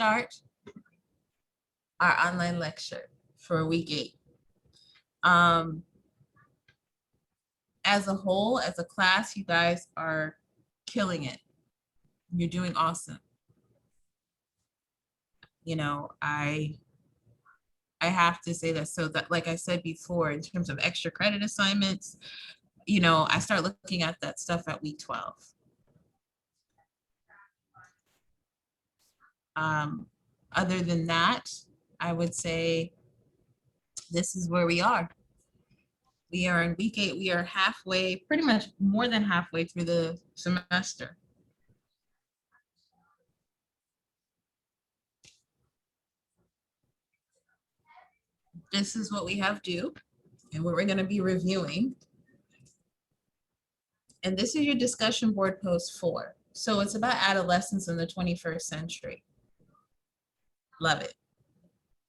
start our online lecture for week 8. As a whole, as a class, you guys are killing it. You're doing awesome. You know, I have to say that, so that, like I said before, in terms of extra credit assignments, you know, I start looking at that stuff at week 12. Other than that, I would say this is where we are. We are in week 8. We are halfway, pretty much more than halfway through the semester. This is what we have due and what we're going to be reviewing. And this is your discussion board post 4. So it's about adolescence in the 21st century. Love it.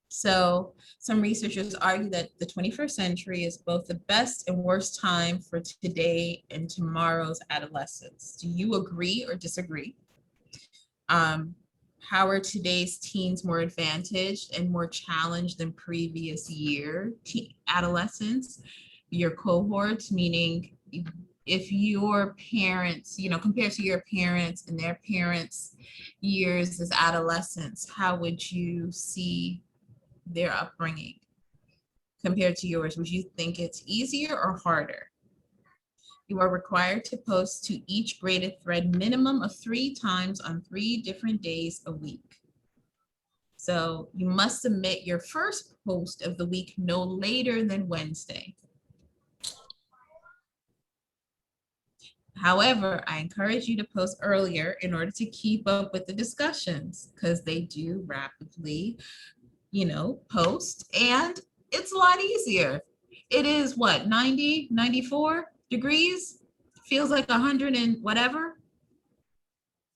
So some researchers argue that the 21st century is both the best and worst time for today and tomorrow's adolescents. Do you agree or disagree? How are today's teens more advantaged and more challenged than previous year adolescents? Your cohorts, meaning if your parents, you know, compared to your parents and their parents' years as adolescents, how would you see their upbringing compared to yours? Would you think it's easier or harder? You are required to post to each graded thread minimum of 3 times on 3 different days a week. So you must submit your first post of the week no later than Wednesday. However, I encourage you to post earlier in order to keep up with the discussions, because they do rapidly, you know, post, and it's a lot easier. It is what, 90, 94 degrees? Feels like 100 and whatever.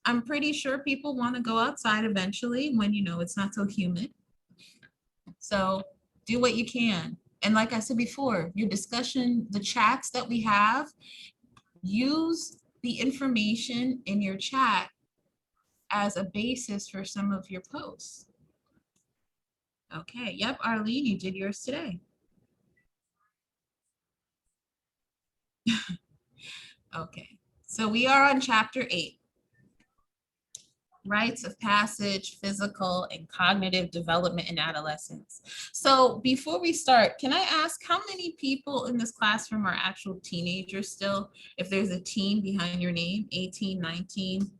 I'm pretty sure people want to go outside eventually when, you know, it's not so humid. So do what you can. And like I said before, your discussion, the chats that we have, use the information in your chat as a basis for some of your posts. Okay, yep, Arlene, you did yours today. Okay, so we are on chapter 8. Rites of passage, physical and cognitive development in adolescence. So before we start, can I ask how many people in this classroom are actual teenagers still? If there's a teen behind your name, 18, 19.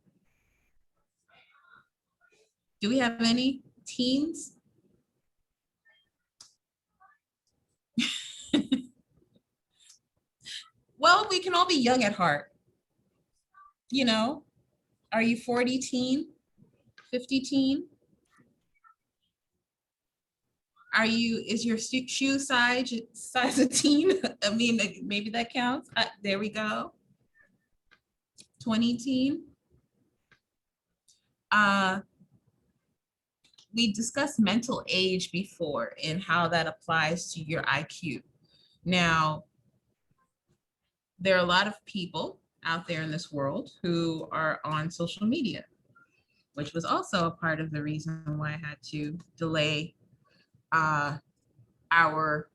Do we have any teens? Well, we can all be young at heart. You know, are you 40 teen, 50 teen? Are you, is your shoe size a teen? I mean, maybe that counts. There we go. 20 teen. We discussed mental age before and how that applies to your IQ. Now, there are a lot of people out there in this world who are on social media, which was also a part of the reason why I had to delay our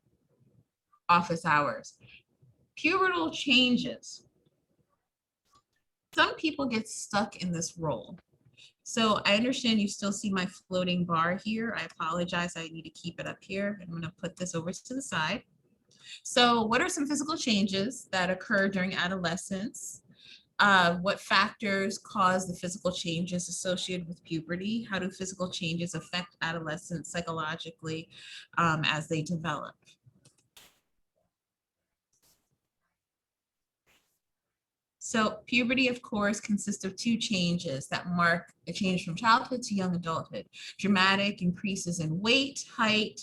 office hours. Pubertal changes. Some people get stuck in this role. So I understand you still see my floating bar here. I apologize, I need to keep it up here. I'm gonna put this over to the side. So what are some physical changes that occur during adolescence? What factors cause the physical changes associated with puberty? How do physical changes affect adolescents psychologically as they develop? So puberty, of course, consists of 2 changes that mark a change from childhood to young adulthood. Dramatic increases in weight, height,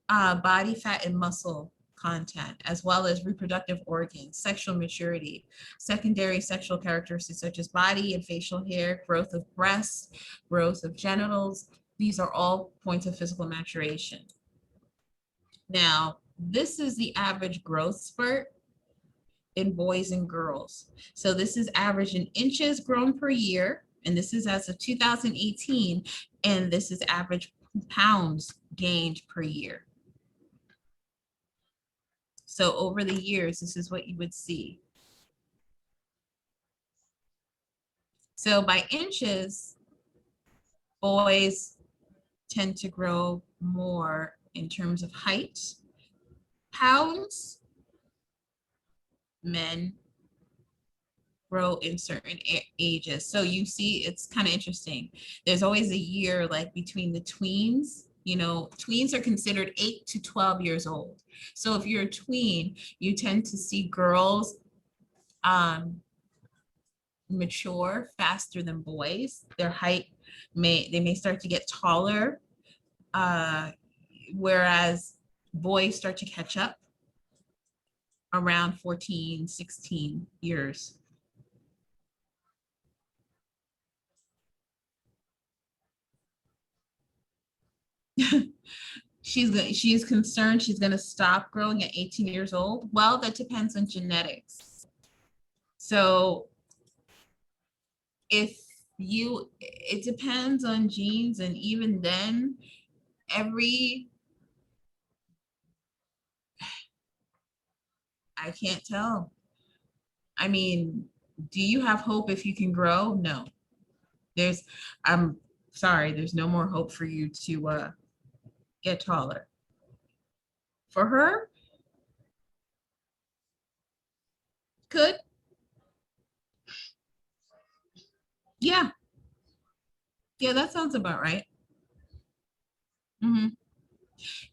body fat, and muscle content, as well as reproductive organs, sexual maturity, secondary sexual characteristics such as body and facial hair, growth of breasts, growth of genitals. These are all points of physical maturation. Now, this is the average growth spurt in boys and girls. So this is average in inches grown per year, and this is as of 2018, and this is average pounds gained per year. So over the years, this is what you would see. So by inches, boys tend to grow more in terms of height. Pounds, men grow in certain ages. So you see, it's kind of interesting. There's always a year like between the tweens. You know, tweens are considered 8 to 12 years old. So if you're a tween, you tend to see girls mature faster than boys. Their height may start to get taller, whereas boys start to catch up around 14, 16 years. She's concerned she's going to stop growing at 18 years old. Well, that depends on genetics. So if it depends on genes, and even then, I can't tell. I mean, do you have hope if you can grow? No. I'm sorry, there's no more hope for you to get taller. For her, could, yeah, yeah, that sounds about right. Mhm.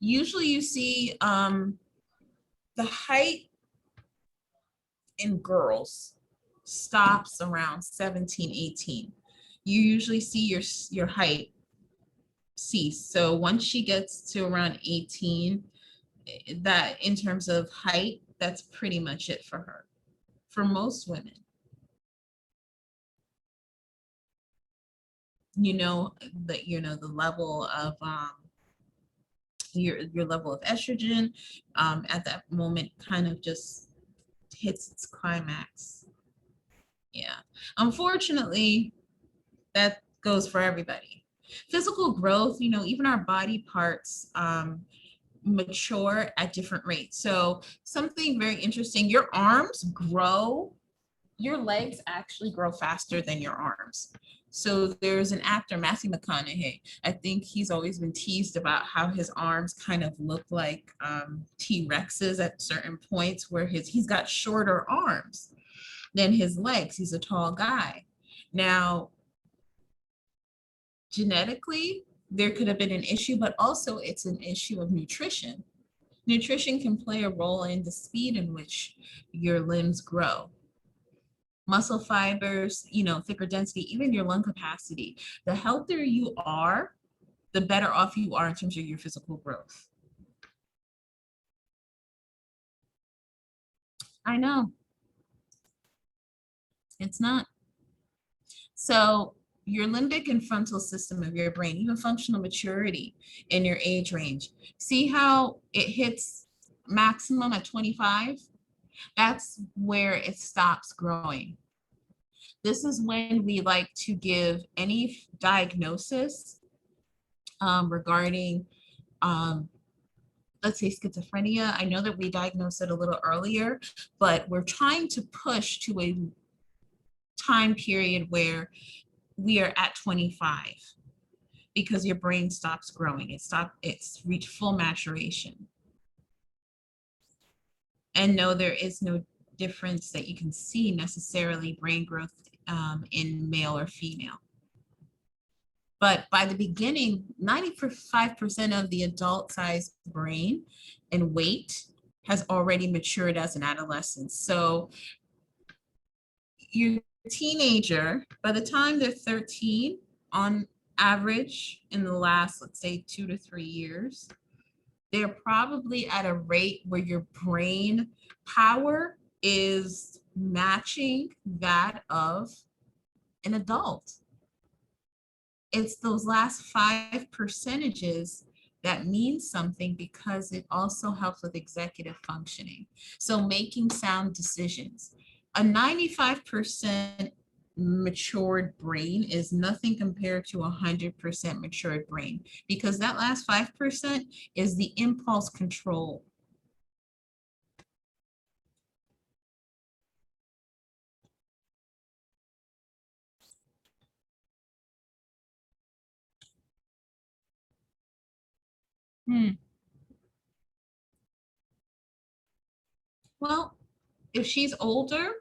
Usually you see the height in girls stops around 17, 18. You usually see your height cease. So once she gets to around 18, that in terms of height, that's pretty much it for her, for most women. You know that the level of your level of estrogen at that moment kind of just hits its climax. Yeah, unfortunately, that goes for everybody. Physical growth, even our body parts mature at different rates. So something very interesting, your arms grow, your legs actually grow faster than your arms. So there's an actor, Matthew McConaughey. I think he's always been teased about how his arms kind of look like T-Rexes at certain points, where he's got shorter arms than his legs. He's a tall guy. Now, genetically, there could have been an issue, but also it's an issue of nutrition. Nutrition can play a role in the speed in which your limbs grow. Muscle fibers, thicker density, even your lung capacity. The healthier you are, the better off you are in terms of your physical growth. I know, it's not. So your limbic and frontal system of your brain, even functional maturity in your age range. See how it hits maximum at 25? That's where it stops growing. This is when we like to give any diagnosis regarding, let's say, schizophrenia. I know that we diagnosed it a little earlier, but we're trying to push to a time period where we are at 25 because your brain stops growing. It's reached full maturation. And no, there is no difference that you can see necessarily brain growth in male or female. But by the beginning, 95% of the adult sized brain and weight has already matured as an adolescent. So your teenager, by the time they're 13, on average in the last, let's say, 2 to 3 years, they're probably at a rate where your brain power is matching that of an adult. It's those last 5 percentages that means something, because it also helps with executive functioning. So making sound decisions. A 95% matured brain is nothing compared to 100% matured brain, because that last 5% is the impulse control. Well, if she's older,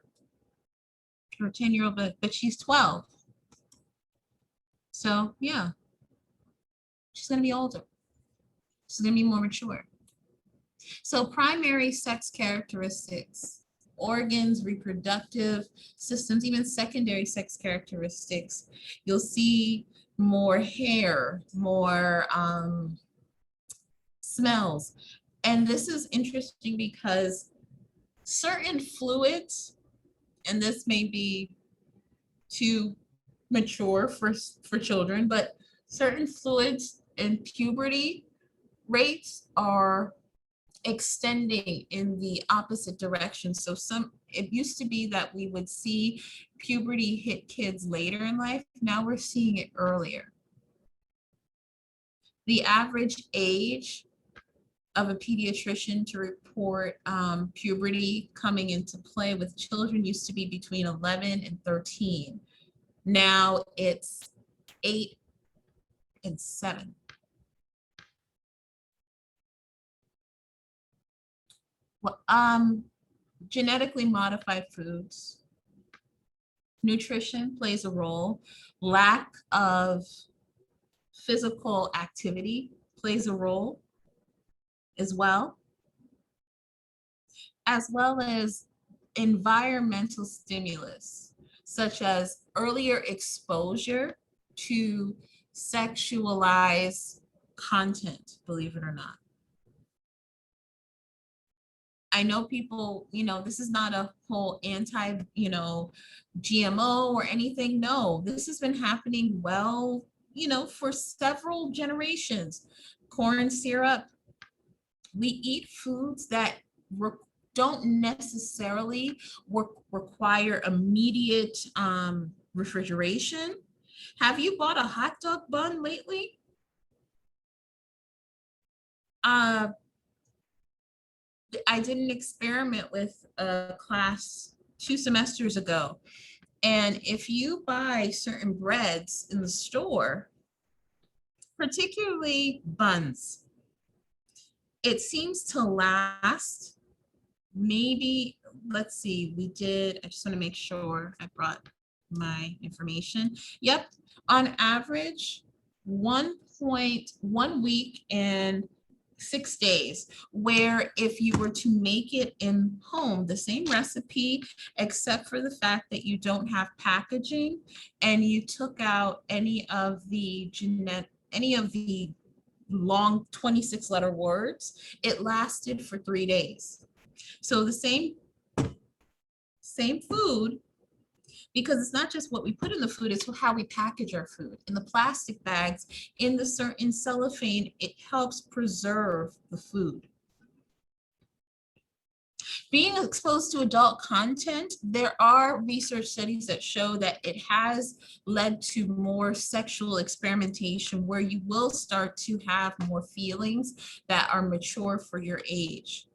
or 10-year-old, but she's 12. So yeah, she's gonna be older. She's gonna be more mature. So primary sex characteristics, organs, reproductive systems, even secondary sex characteristics, you'll see more hair, more smells. And this is interesting because certain fluids, and this may be too mature for children, but certain fluids in puberty rates are extending in the opposite direction. So it used to be that we would see puberty hit kids later in life. Now we're seeing it earlier. The average age of a pediatrician to report puberty coming into play with children used to be between 11 and 13. Now it's 8 and 7. Well, genetically modified foods, nutrition plays a role. Lack of physical activity plays a role as well as environmental stimulus, such as earlier exposure to sexualized content, believe it or not. I know people, this is not a whole anti, GMO or anything. No, this has been happening for several generations. Corn syrup, we eat foods that don't necessarily require immediate refrigeration. Have you bought a hot dog bun lately? I did an experiment with a class 2 semesters ago. And if you buy certain breads in the store, particularly buns, it seems to last maybe, let's see, I just want to make sure I brought my information. Yep, on average, 1.1 week and 6 days, where if you were to make it in home, the same recipe, except for the fact that you don't have packaging and you took out any of the long 26-letter words, it lasted for 3 days. So the same food, because it's not just what we put in the food, it's how we package our food. In the plastic bags, in the certain cellophane, it helps preserve the food. Being exposed to adult content, there are research studies that show that it has led to more sexual experimentation, where you will start to have more feelings that are mature for your age.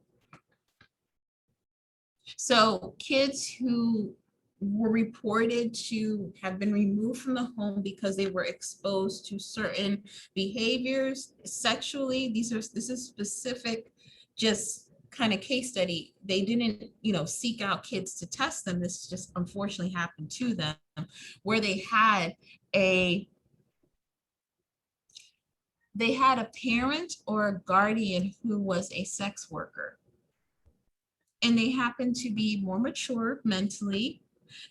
So kids who were reported to have been removed from the home because they were exposed to certain behaviors sexually, this is specific, just kind of case study. They didn't, seek out kids to test them. This just unfortunately happened to them, where they had a parent or a guardian who was a sex worker. And they happened to be more mature mentally.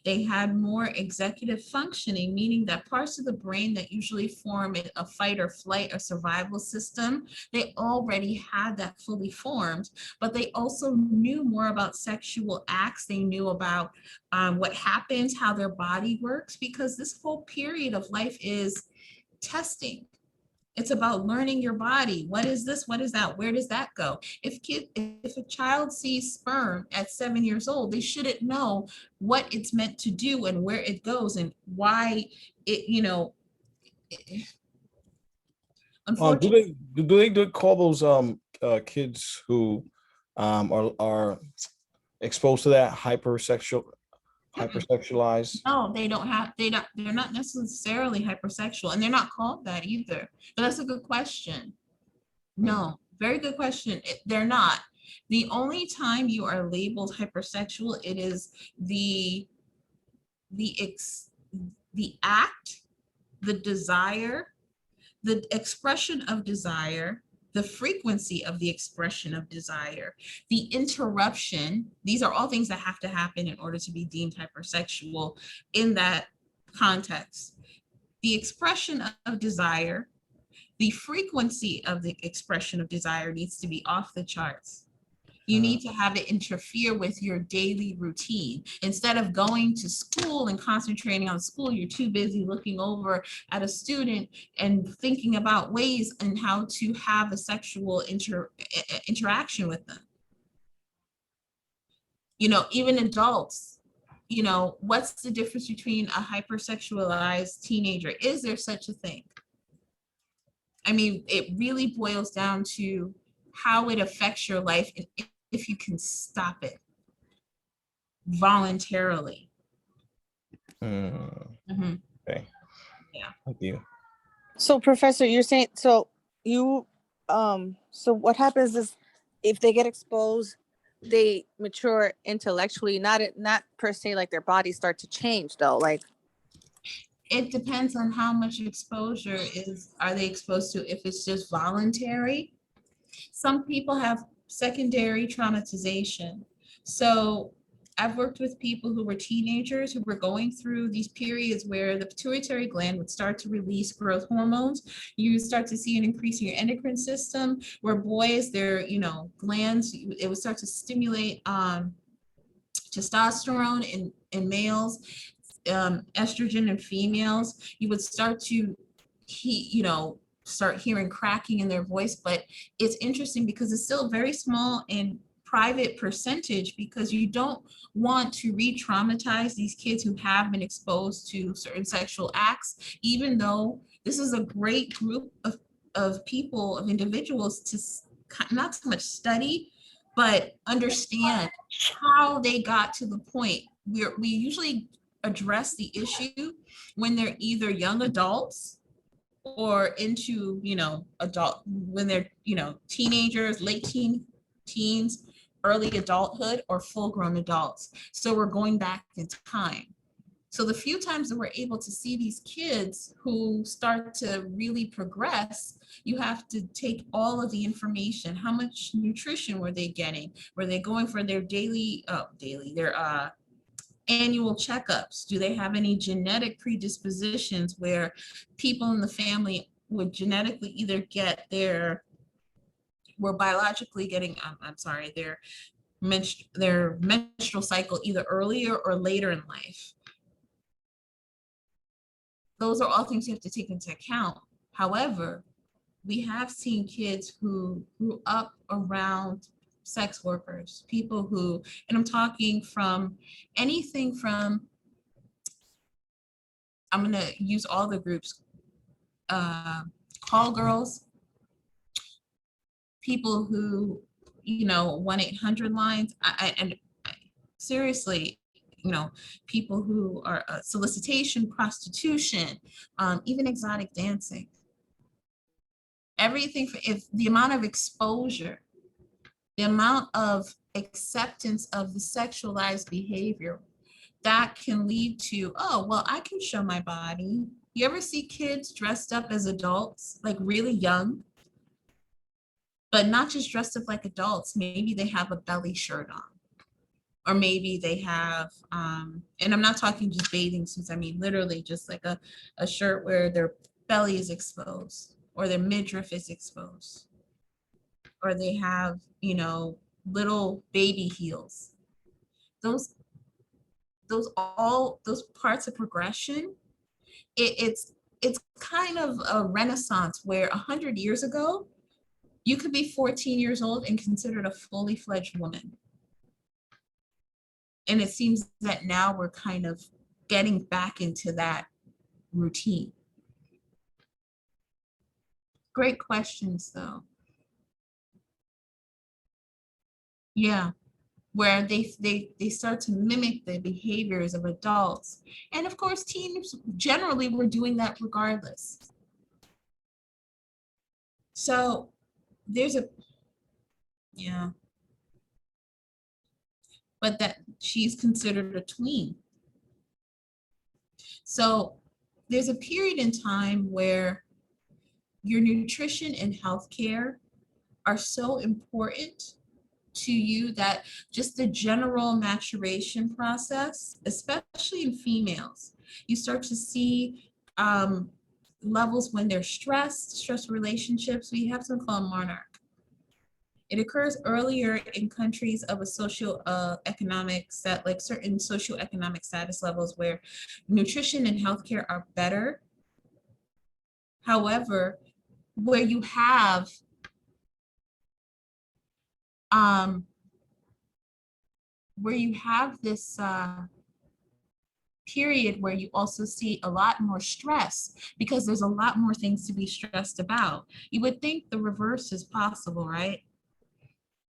They had more executive functioning, meaning that parts of the brain that usually form a fight or flight or survival system, they already had that fully formed, but they also knew more about sexual acts. They knew about what happens, how their body works, because this whole period of life is testing. It's about learning your body. What is this? What is that? Where does that go? If a child sees sperm at 7 years old, they shouldn't know what it's meant to do and where it goes and why it, unfortunately. Do they call those kids who are exposed to that hypersexualized? No, they're not necessarily hypersexual, and they're not called that either. But that's a good question. Mm. No, very good question. They're not. The only time you are labeled hypersexual, it is the ex, the act, the desire, the expression of desire, the frequency of the expression of desire, the interruption. These are all things that have to happen in order to be deemed hypersexual in that context. The expression of desire, the frequency of the expression of desire needs to be off the charts. You need to have it interfere with your daily routine. Instead of going to school and concentrating on school, you're too busy looking over at a student and thinking about ways and how to have a sexual interaction with them. Even adults, what's the difference between a hypersexualized teenager? Is there such a thing? I mean, it really boils down to how it affects your life and if you can stop it voluntarily. Okay. Yeah. Thank you. So, Professor, you're saying so what happens is if they get exposed, they mature intellectually, not per se like their bodies start to change though. Like It depends on how much exposure are they exposed to. If it's just voluntary, some people have secondary traumatization. So I've worked with people who were teenagers who were going through these periods where the pituitary gland would start to release growth hormones. You start to see an increase in your endocrine system, where boys, their glands, it would start to stimulate testosterone in males, estrogen in females. You would start to start hearing cracking in their voice. But it's interesting because it's still very small and private percentage, because you don't want to re-traumatize these kids who have been exposed to certain sexual acts, even though this is a great group of people, of individuals, to not so much study, but understand how they got to the point. We usually address the issue when they're either young adults or into adult, when they're teenagers, late teens, early adulthood, or full grown adults. So we're going back in time. So the few times that we're able to see these kids who start to really progress, you have to take all of the information. How much nutrition were they getting? Were they going for their their annual checkups? Do they have any genetic predispositions where people in the family would genetically either were biologically getting, their menstrual cycle either earlier or later in life? Those are all things you have to take into account. However, we have seen kids who grew up around sex workers, people who, and I'm talking from anything from, I'm going to use all the groups, call girls, people who, 1-800 lines, and seriously, people who are solicitation, prostitution, even exotic dancing. Everything, if the amount of exposure, the amount of acceptance of the sexualized behavior, that can lead to, oh, well, I can show my body. You ever see kids dressed up as adults, like really young, but not just dressed up like adults? Maybe they have a belly shirt on, or maybe they have, and I'm not talking just bathing suits, I mean literally just like a shirt where their belly is exposed or their midriff is exposed, or they have, little baby heels. Those parts of progression, it's it's kind of a renaissance where 100 years ago, you could be 14 years old and considered a fully fledged woman. And it seems that now we're kind of getting back into that routine. Great questions, though. Yeah, where they start to mimic the behaviors of adults. And of course, teens generally were doing that regardless. So there's a, yeah, but that she's considered a tween. So there's a period in time where your nutrition and healthcare are so important to you that just the general maturation process, especially in females, you start to see levels when they're stressed, stress relationships. We have something called monarch. It occurs earlier in countries of a social economic set, like certain socioeconomic status levels where nutrition and healthcare are better. However, where you have this period where you also see a lot more stress because there's a lot more things to be stressed about. You would think the reverse is possible, right?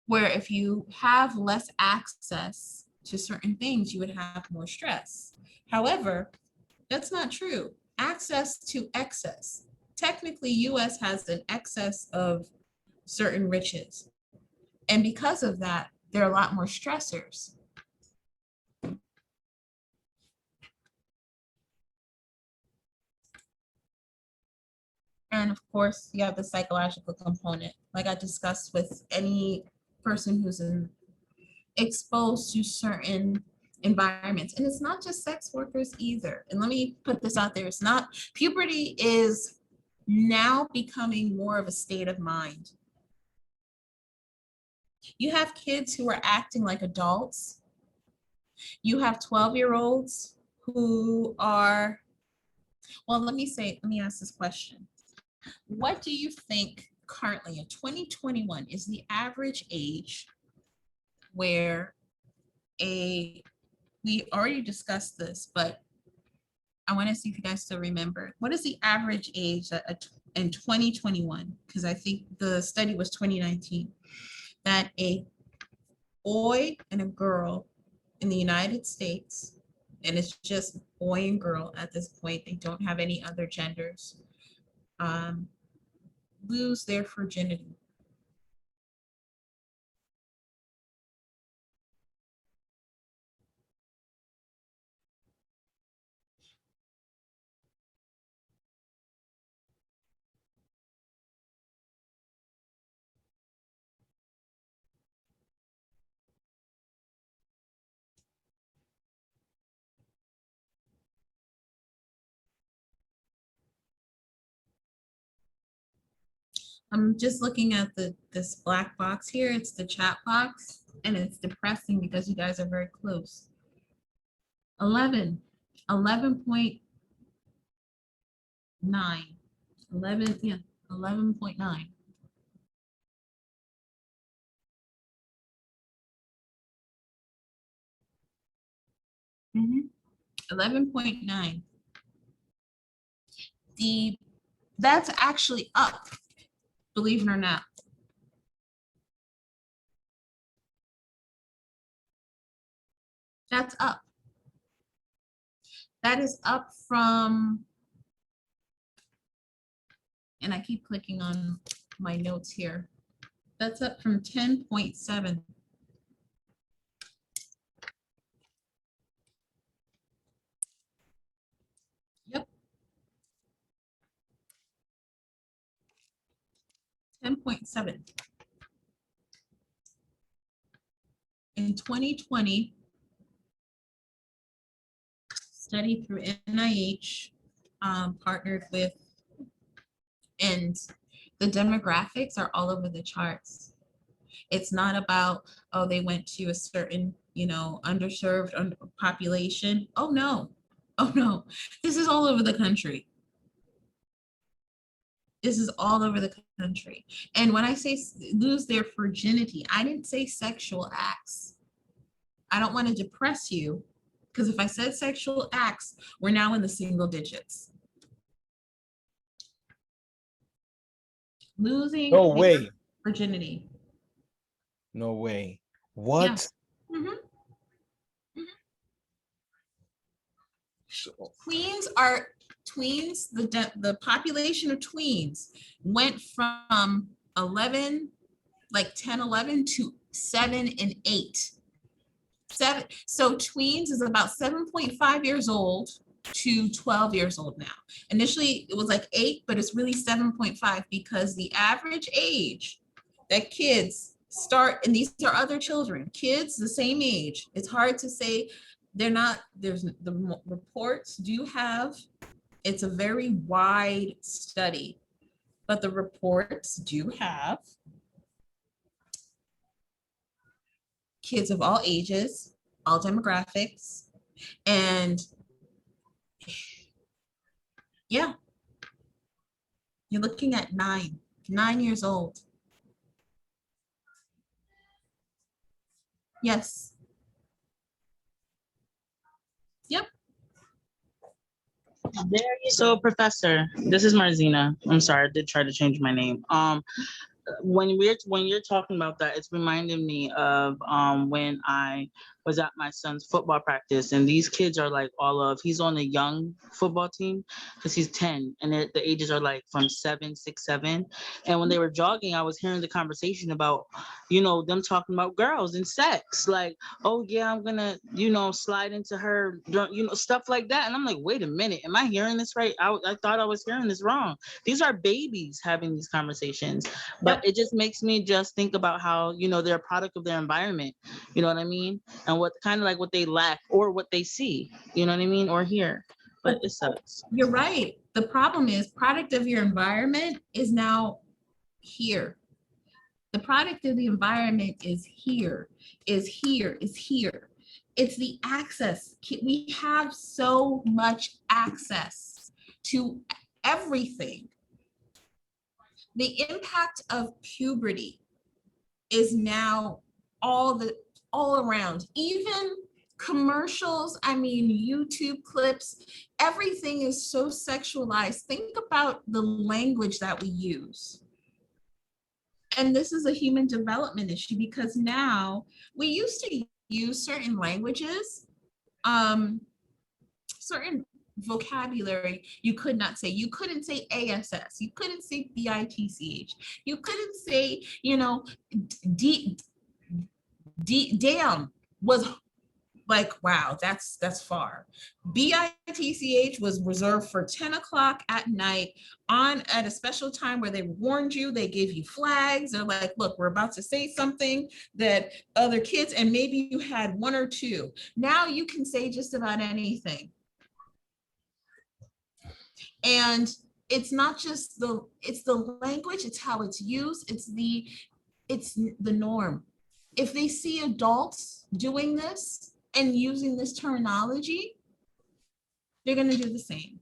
Where if you have less access to certain things, you would have more stress. However, that's not true. Access to excess. Technically, US has an excess of certain riches. And because of that, there are a lot more stressors. And of course, you have the psychological component, like I discussed with any person who's exposed to certain environments. And it's not just sex workers either. And let me put this out there. It's not, puberty is now becoming more of a state of mind. You have kids who are acting like adults. You have 12-year-olds who are, well, let me ask this question. What do you think currently in 2021 is the average age where we already discussed this, but I want to see if you guys still remember. What is the average age in 2021? Because I think the study was 2019, that a boy and a girl in the United States, and it's just boy and girl at this point, they don't have any other genders, lose their virginity. I'm just looking at this black box here. It's the chat box, and it's depressing because you guys are very close. 11, 11.9, 11, yeah, 11.9. Mm-hmm. 11.9. That's actually up, believe it or not. That's up. That is up from, and I keep clicking on my notes here. That's up from 10.7. Yep. 10.7. In 2020, study through NIH, partnered with, and the demographics are all over the charts. It's not about, oh, they went to a certain, underserved population. Oh no, this is all over the country. This is all over the country. And when I say lose their virginity, I didn't say sexual acts. I don't want to depress you, because if I said sexual acts, we're now in the single digits. Losing No way. virginity. No way. What? Yeah. Mhm. So, Tweens, the population of tweens went from 11, like 10, 11 to 7 and 8. So tweens is about 7.5 years old to 12 years old now. Initially, it was like 8, but it's really 7.5 because the average age that kids start, and these are other children, kids the same age. It's hard to say they're not, there's the reports do have, it's a very wide study, but the reports do have kids of all ages, all demographics, and yeah, you're looking at 9 years old. Yes. Yep. So, Professor, this is Marzina. I'm sorry, I did try to change my name. When you're talking about that, it's reminding me of when I was at my son's football practice, and these kids are like he's on a young football team because he's 10, and the ages are like from 7, 6, 7. And when they were jogging, I was hearing the conversation about, them talking about girls and sex, like, oh yeah, I'm gonna, slide into her, stuff like that. And I'm like, wait a minute, am I hearing this right? I thought I was hearing this wrong. These are babies having these conversations. But it just makes me just think about how, they're a product of their environment, you know what I mean? And what kind of like what they lack or what they see, you know what I mean? Or hear. But it sucks. You're right. The problem is product of your environment is now here. The product of the environment is here, is here, is here. It's the access. We have so much access to everything. The impact of puberty is now all around, even commercials, I mean, YouTube clips, everything is so sexualized. Think about the language that we use. And this is a human development issue because now we used to use certain languages, certain vocabulary you could not say. You couldn't say ASS. You couldn't say BITCH. You couldn't say, damn was like, wow, that's far. BITCH was reserved for 10 o'clock at night at a special time where they warned you, they gave you flags. They're like, look, we're about to say something that other kids, and maybe you had one or two. Now you can say just about anything. And it's not just it's the language, it's how it's used, it's the norm. If they see adults doing this and using this terminology, they're going to do the same.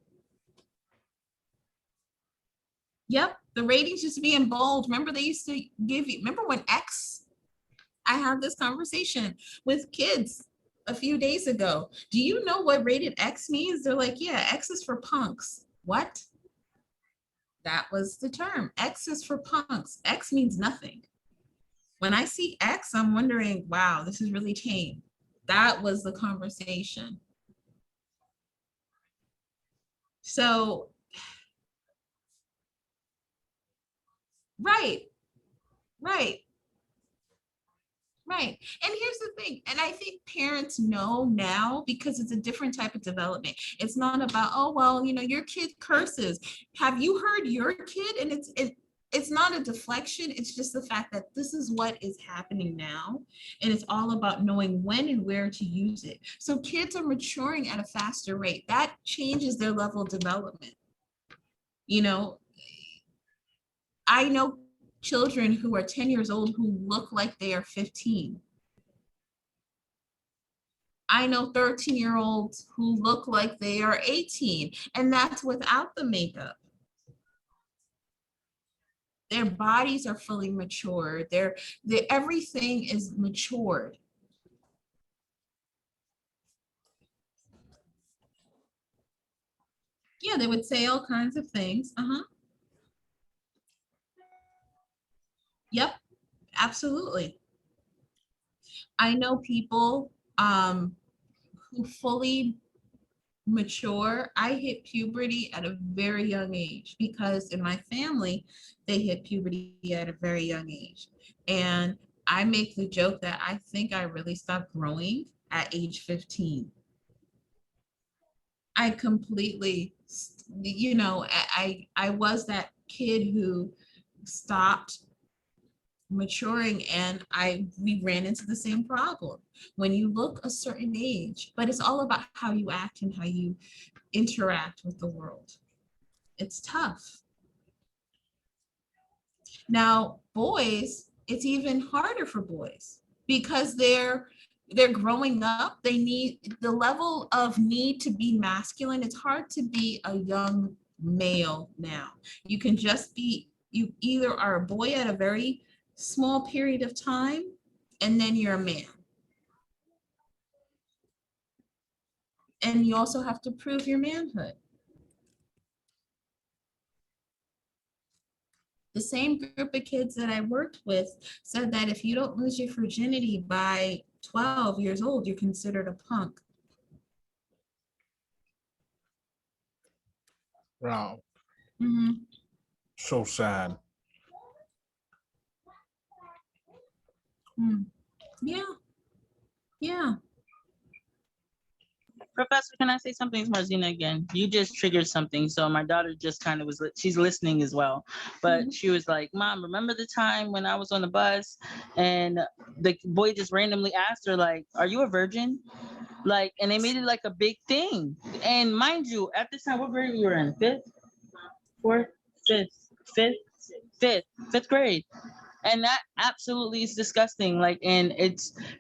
Yep, the ratings used to be in bold. Remember, they used to remember when I had this conversation with kids a few days ago. Do you know what rated X means? They're like, yeah, X is for punks. What? That was the term. X is for punks. X means nothing. When I see X, I'm wondering, wow, this is really tame. That was the conversation. So, right. And here's the thing, and I think parents know now because it's a different type of development. It's not about, oh, well, your kid curses. Have you heard your kid? And it's not a deflection. It's just the fact that this is what is happening now. And it's all about knowing when and where to use it. So kids are maturing at a faster rate. That changes their level of development. I know children who are 10 years old who look like they are 15. I know 13-year-olds who look like they are 18, and that's without the makeup. Their bodies are fully mature. Everything is matured. Yeah, they would say all kinds of things. Yep, absolutely. I know people who fully mature. I hit puberty at a very young age because in my family, they hit puberty at a very young age. And I make the joke that I think I really stopped growing at age 15. I completely, I was that kid who stopped maturing, and we ran into the same problem. When you look a certain age, but it's all about how you act and how you interact with the world. It's tough. Now, boys, it's even harder for boys because they're growing up. They need the level of need to be masculine. It's hard to be a young male now. You can just be, you either are a boy at a very small period of time, and then you're a man. And you also have to prove your manhood. The same group of kids that I worked with said that if you don't lose your virginity by 12 years old, you're considered a punk. Wow. Mm-hmm. So sad. Mm. Yeah, yeah. Professor, can I say something? It's Martina again. You just triggered something. So my daughter just kind of she's listening as well. But she was like, Mom, remember the time when I was on the bus and the boy just randomly asked her, like, are you a virgin? Like, and they made it like a big thing. And mind you, at this time, what grade we were in? Fifth, fourth, fifth grade. And that absolutely is disgusting. Like, and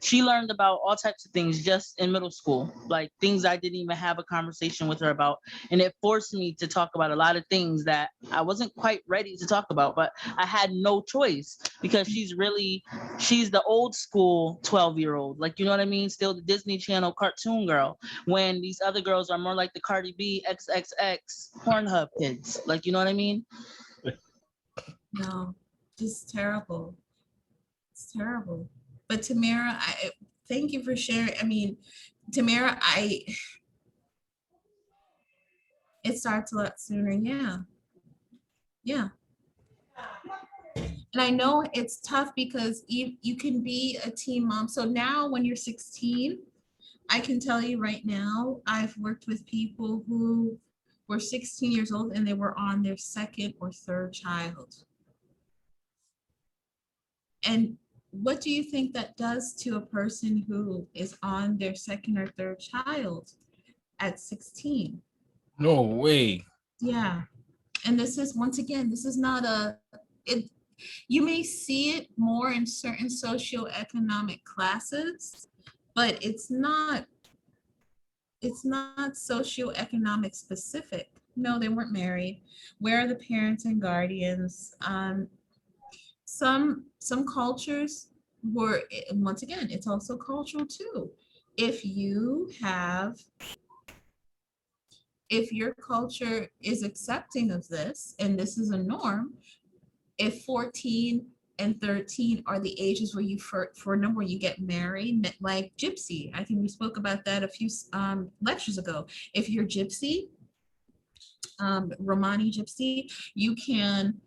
she learned about all types of things just in middle school, like things I didn't even have a conversation with her about. And it forced me to talk about a lot of things that I wasn't quite ready to talk about, but I had no choice because she's the old school 12-year-old, like, you know what I mean? Still the Disney Channel cartoon girl, when these other girls are more like the Cardi B XXX Pornhub kids, like, you know what I mean? No, just terrible. It's terrible. But Tamara, thank you for sharing. I mean, Tamara, it starts a lot sooner. Yeah. Yeah. And I know it's tough because you can be a teen mom. So now when you're 16, I can tell you right now, I've worked with people who were 16 years old and they were on their second or third child. And what do you think that does to a person who is on their second or third child at 16? No way. Yeah. And this is, once again, this is not you may see it more in certain socioeconomic classes, but it's not socioeconomic specific. No, they weren't married. Where are the parents and guardians? Some cultures were, once again, it's also cultural too. If your culture is accepting of this and this is a norm, if 14 and 13 are the ages where you for a number you get married, like gypsy. I think we spoke about that a few lectures ago. If you're gypsy, Romani gypsy, you can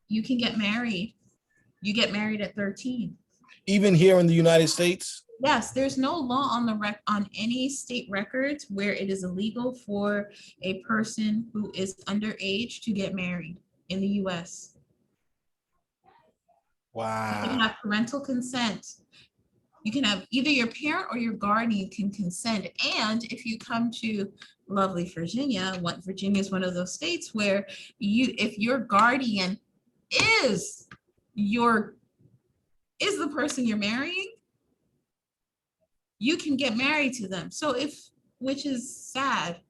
get married. You get married at 13. Even here in the United States? Yes, there's no law on any state records where it is illegal for a person who is underage to get married in the US. You can Wow. have parental consent. You can have either your parent or your guardian can consent. And if you come to lovely Virginia, Virginia is one of those states where if your guardian is the person you're marrying, you can get married to them. So which is sad,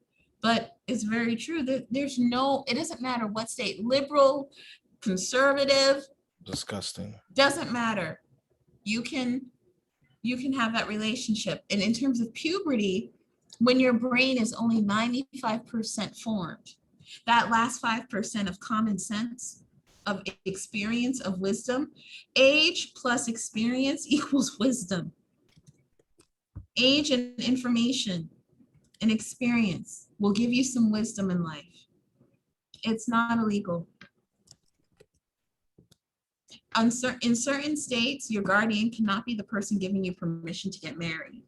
but it's very true that it doesn't matter what state, liberal, conservative, Disgusting. doesn't matter. You can have that relationship. And in terms of puberty, when your brain is only 95% formed, that last 5% of common sense, of experience, of wisdom, age plus experience equals wisdom. Age and information and experience will give you some wisdom in life. It's not illegal. In certain states, your guardian cannot be the person giving you permission to get married.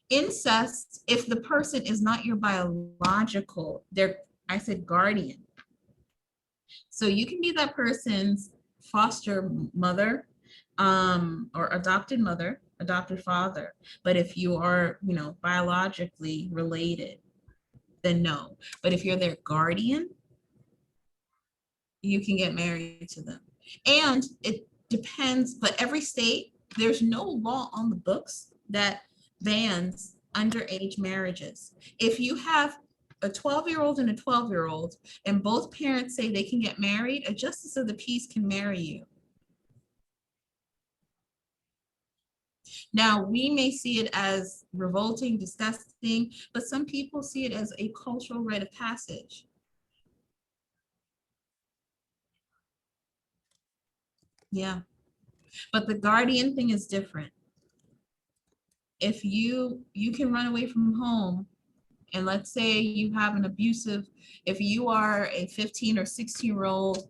Incest, if the person is not your biological, I said guardian. So you can be that person's foster mother, or adopted mother, adopted father. But if you are, biologically related, then no. But if you're their guardian, you can get married to them. And it depends, but every state, there's no law on the books that bans underage marriages. If you have a 12-year-old and a 12-year-old, and both parents say they can get married, a justice of the peace can marry you. Now, we may see it as revolting, disgusting, but some people see it as a cultural rite of passage. Yeah, but the guardian thing is different. If you can run away from home, and let's say you have an abusive, if you are a 15 or 16-year-old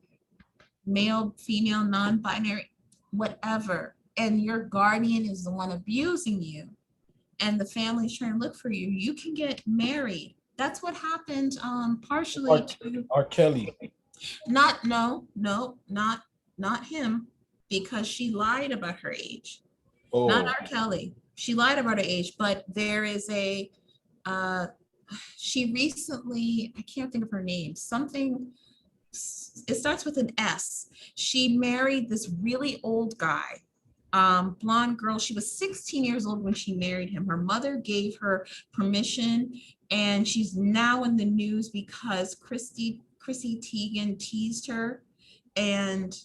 male, female, non-binary, whatever, and your guardian is the one abusing you, and the family's trying to look for you, you can get married. That's what happened partially to R. Kelly. not him, because she lied about her age. Oh. Not R. Kelly. She lied about her age, but there is a she recently, I can't think of her name, something, it starts with an S. She married this really old guy, blonde girl. She was 16 years old when she married him. Her mother gave her permission, and she's now in the news because Chrissy Teigen teased her, and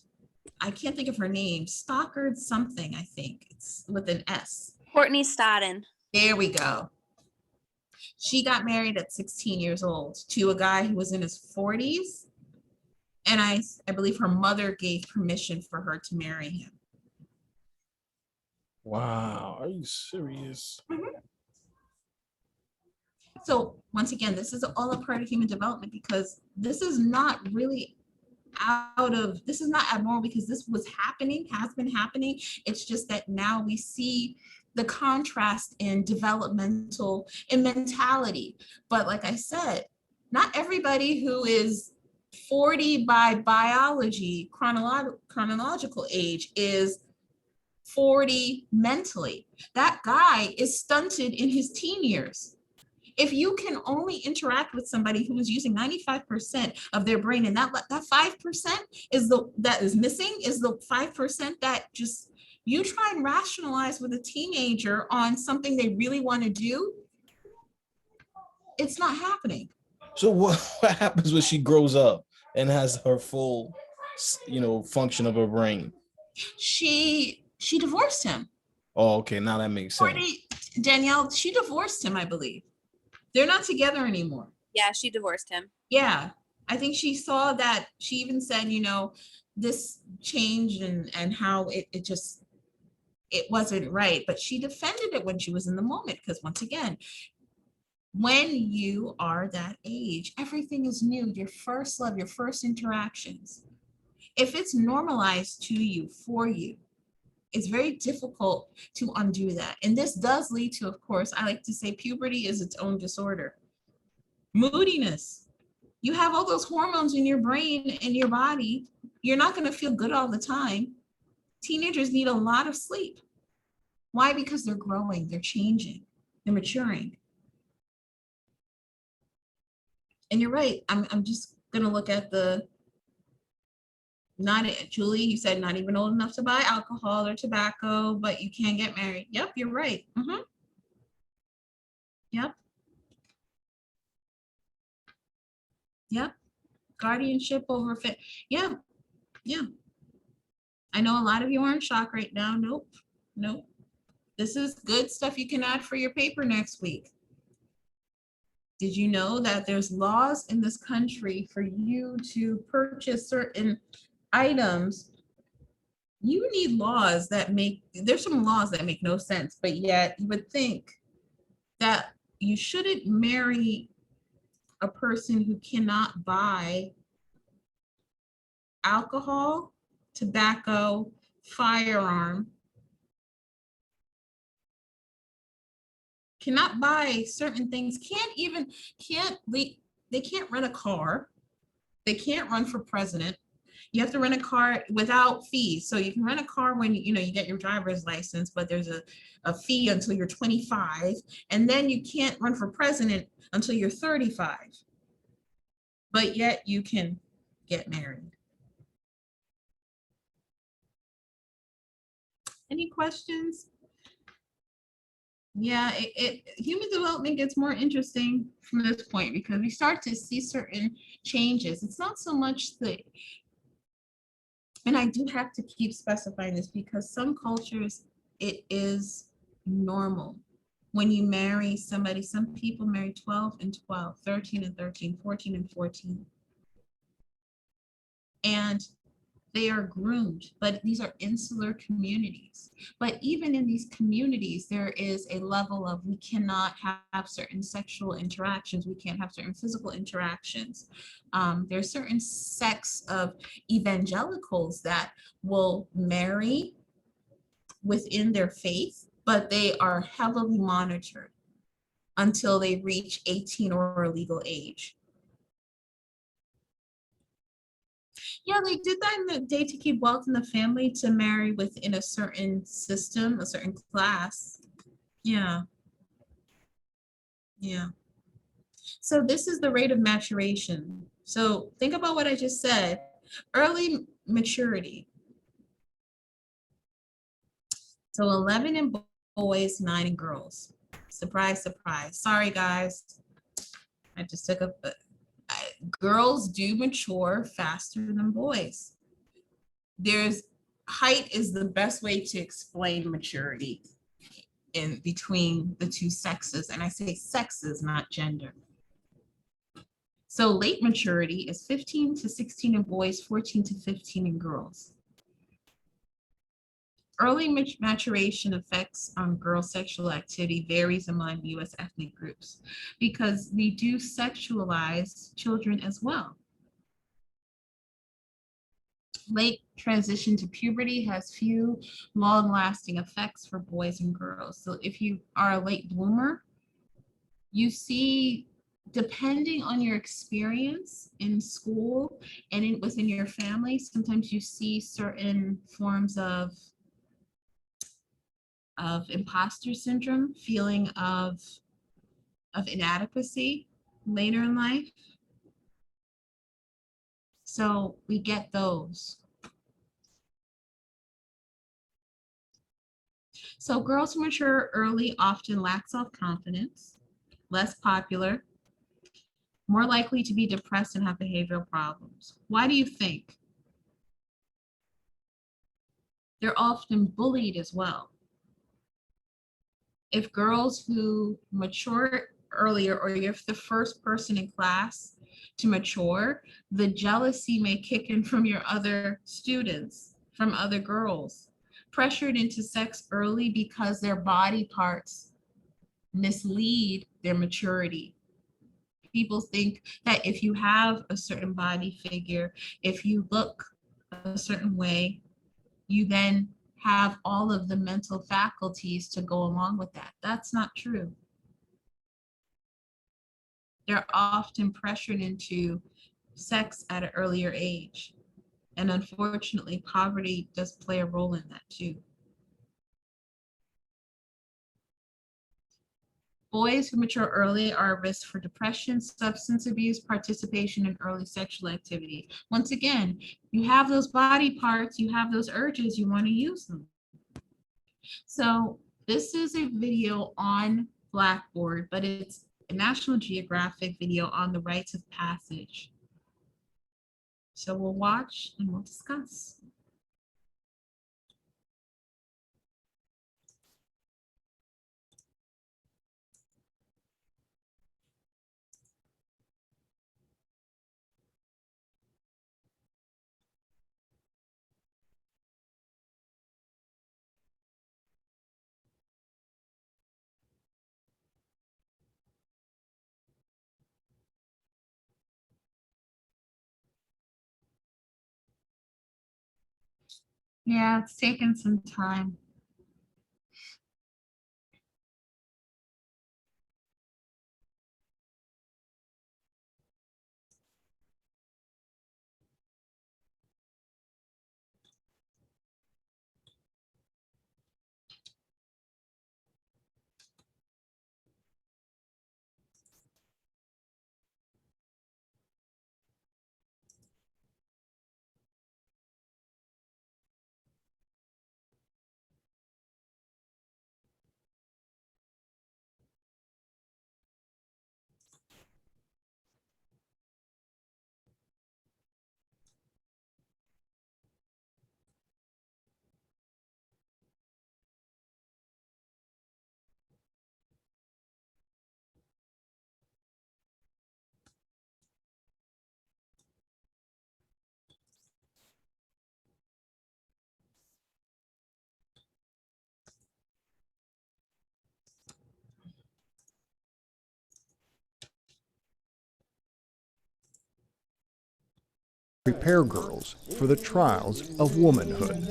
I can't think of her name, Stockard something, I think. It's with an S. Courtney Stodden. There we go. She got married at 16 years old to a guy who was in his 40s. And I believe her mother gave permission for her to marry him. Wow, are you serious? Mm-hmm. So once again, this is all a part of human development, because this is not really this is not abnormal, because this was happening, has been happening. It's just that now we see the contrast in developmental and mentality. But like I said, not everybody who is 40 by biology, chronological age, is 40 mentally. That guy is stunted in his teen years. If you can only interact with somebody who is using 95% of their brain, and that 5% that is missing is the 5% that just, you try and rationalize with a teenager on something they really want to do, it's not happening. So what happens when she grows up and has her full, function of her brain? She divorced him. Oh, okay, now that makes sense. Danielle, she divorced him, I believe. They're not together anymore. Yeah, she divorced him. Yeah, I think she saw that. She even said, this change and how it wasn't right, but she defended it when she was in the moment, because once again, when you are that age, everything is new. Your first love, your first interactions. If it's normalized to you, for you, it's very difficult to undo that. And this does lead to, of course, I like to say puberty is its own disorder. Moodiness. You have all those hormones in your brain and your body. You're not going to feel good all the time. Teenagers need a lot of sleep. Why? Because they're growing, they're changing, they're maturing. And you're right. I'm just going to look at Julie, you said not even old enough to buy alcohol or tobacco, but you can get married. Yep, you're right. Mm-hmm. Yep. Yep. Guardianship over fit. Yeah. Yeah. I know a lot of you are in shock right now. Nope. Nope. This is good stuff you can add for your paper next week. Did you know that there's laws in this country for you to purchase certain items? You need laws that make, there's some laws that make no sense, but yet you would think that you shouldn't marry a person who cannot buy alcohol, tobacco, firearm, cannot buy certain things, they can't rent a car, they can't run for president. You have to rent a car without fees. So you can rent a car when you get your driver's license, but there's a fee until you're 25, and then you can't run for president until you're 35. But yet you can get married. Any questions? Yeah, human development gets more interesting from this point because we start to see certain changes. It's not so much the, and I do have to keep specifying this because some cultures, it is normal. When you marry somebody, some people marry 12 and 12, 13 and 13, 14 and 14. And they are groomed, but these are insular communities. But even in these communities, there is a level of, we cannot have certain sexual interactions. We can't have certain physical interactions. There's certain sects of evangelicals that will marry within their faith, but they are heavily monitored until they reach 18 or a legal age. Yeah, they did that in the day to keep wealth in the family, to marry within a certain system, a certain class. Yeah. Yeah. So this is the rate of maturation. So think about what I just said. Early maturity. So 11 in boys, 9 in girls. Surprise, surprise. Sorry, guys. I just took a, girls do mature faster than boys. Height is the best way to explain maturity in between the two sexes. And I say sexes, not gender. So late maturity is 15 to 16 in boys, 14 to 15 in girls. Early maturation effects on girl sexual activity varies among US ethnic groups because we do sexualize children as well. Late transition to puberty has few long-lasting effects for boys and girls. So if you are a late bloomer, you see, depending on your experience in school and within your family, sometimes you see certain forms of imposter syndrome, feeling of inadequacy later in life. So we get those. So girls who mature early often lack self-confidence, less popular, more likely to be depressed and have behavioral problems. Why do you think? They're often bullied as well. If girls who mature earlier, or you're the first person in class to mature, the jealousy may kick in from your other students, from other girls, pressured into sex early because their body parts mislead their maturity. People think that if you have a certain body figure, if you look a certain way, you then have all of the mental faculties to go along with that. That's not true. They're often pressured into sex at an earlier age. And unfortunately, poverty does play a role in that too. Boys who mature early are at risk for depression, substance abuse, participation in early sexual activity. Once again, you have those body parts, you have those urges, you want to use them. So this is a video on Blackboard, but it's a National Geographic video on the rites of passage. So we'll watch and we'll discuss. Yeah, it's taken some time. Prepare girls for the trials of womanhood.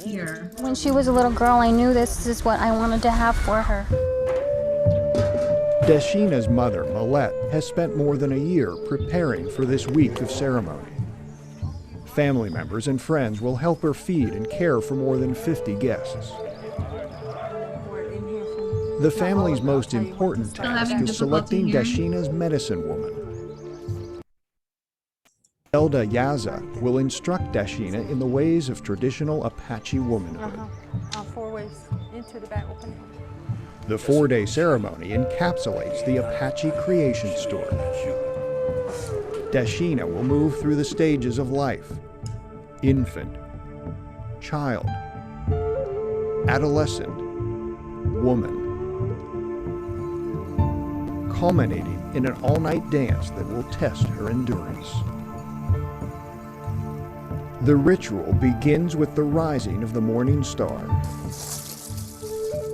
Here. When she was a little girl, I knew this is what I wanted to have for her. Dashina's mother, Millette, has spent more than a year preparing for this week of ceremony. Family members and friends will help her feed and care for more than 50 guests. The family's most important task is selecting Dashina's medicine woman. Elda Yaza will instruct Dashina in the ways of traditional Apache womanhood. 4 ways into the back opening. The 4-day ceremony encapsulates the Apache creation story. Dashina will move through the stages of life: infant, child, adolescent, woman, culminating in an all-night dance that will test her endurance. The ritual begins with the rising of the morning star.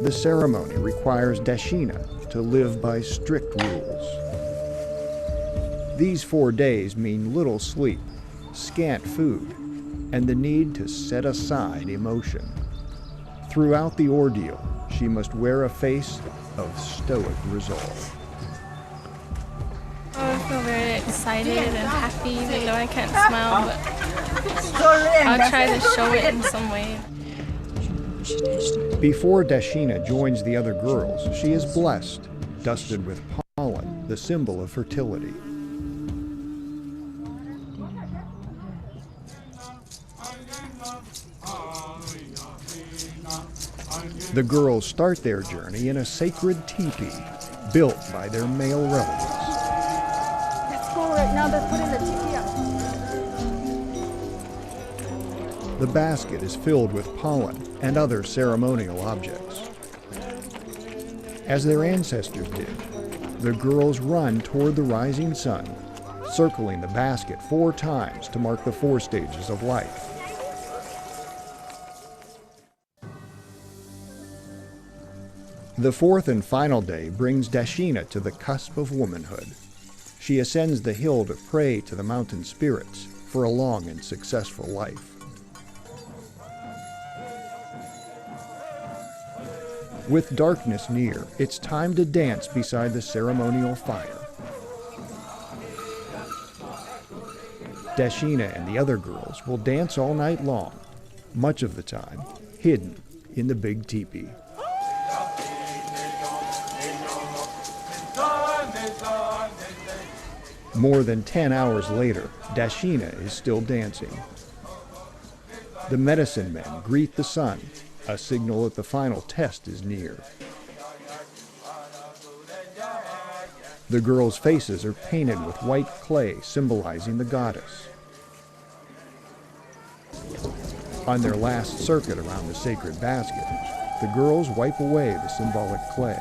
The ceremony requires Dashina to live by strict rules. These 4 days mean little sleep, scant food, and the need to set aside emotion. Throughout the ordeal, she must wear a face of stoic resolve. I feel very excited and happy, even though I can't smile, but I'll try to show it in some way. Before Dashina joins the other girls, she is blessed, dusted with pollen, the symbol of fertility. The girls start their journey in a sacred teepee built by their male relatives. Let's go right now. Let's put in the TV up. The basket is filled with pollen and other ceremonial objects. As their ancestors did, the girls run toward the rising sun, circling the basket 4 times to mark the 4 stages of life. The 4th and final day brings Dashina to the cusp of womanhood. She ascends the hill to pray to the mountain spirits for a long and successful life. With darkness near, it's time to dance beside the ceremonial fire. Dashina and the other girls will dance all night long, much of the time hidden in the big teepee. More than 10 hours later, Dashina is still dancing. The medicine men greet the sun, a signal that the final test is near. The girls' faces are painted with white clay symbolizing the goddess. On their last circuit around the sacred basket, the girls wipe away the symbolic clay.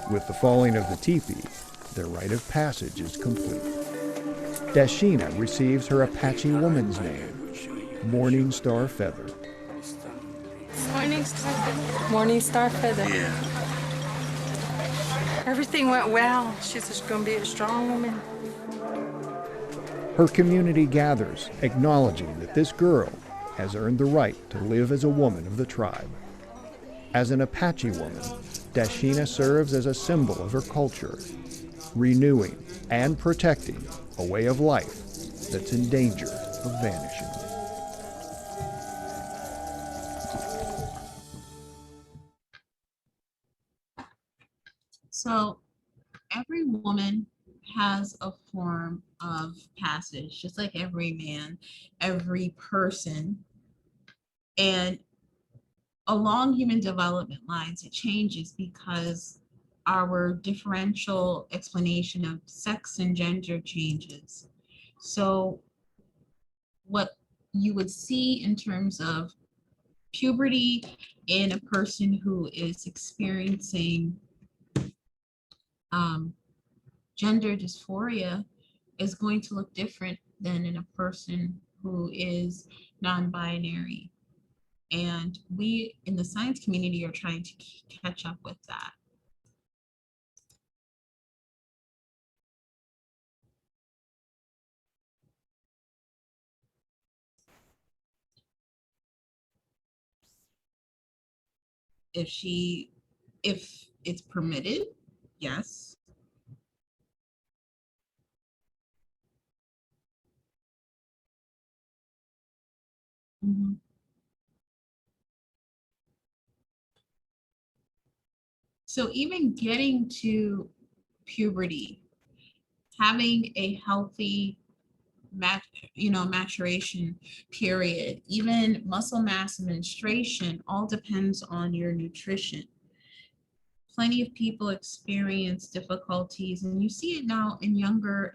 With the falling of the teepee, their rite of passage is complete. Dashina receives her Apache woman's name, Morning Star Feather. Morning Star Feather. Morning Star Feather. Yeah. Everything went well. She's just going to be a strong woman. Her community gathers, acknowledging that this girl has earned the right to live as a woman of the tribe. As an Apache woman, Dashina serves as a symbol of her culture, renewing and protecting a way of life that's in danger of vanishing. So every woman has a form of passage, just like every man, every person. And along human development lines, it changes because our differential explanation of sex and gender changes. So what you would see in terms of puberty in a person who is experiencing gender dysphoria is going to look different than in a person who is non-binary. And we in the science community are trying to catch up with that. If it's permitted, yes. Mhm. So even getting to puberty, having a healthy maturation period, even muscle mass administration, all depends on your nutrition. Plenty of people experience difficulties, and you see it now in younger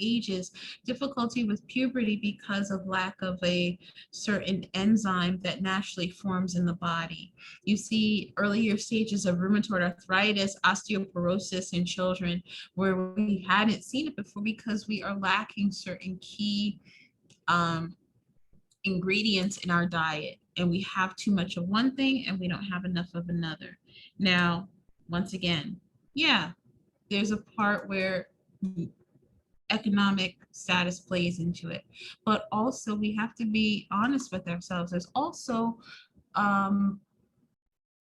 ages, difficulty with puberty because of lack of a certain enzyme that naturally forms in the body. You see earlier stages of rheumatoid arthritis, osteoporosis in children where we hadn't seen it before because we are lacking certain key ingredients in our diet, and we have too much of one thing and we don't have enough of another. Now, once again, yeah, there's a part where economic status plays into it, but also we have to be honest with ourselves. There's also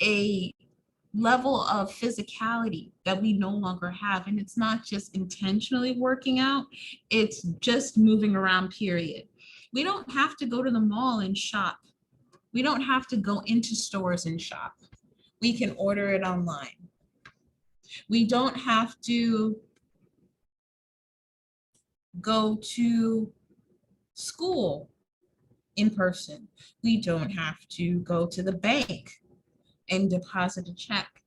a level of physicality that we no longer have, and it's not just intentionally working out, it's just moving around, period. We don't have to go to the mall and shop. We don't have to go into stores and shop. We can order it online. We don't have to go to school in person. We don't have to go to the bank and deposit a check.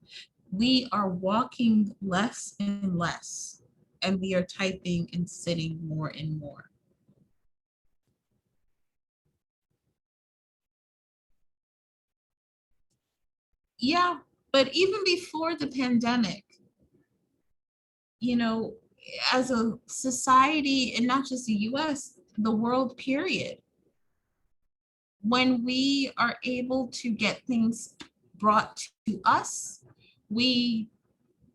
We are walking less and less, and we are typing and sitting more and more. Yeah, but even before the pandemic, as a society, and not just the US, the world, period, when we are able to get things brought to us, we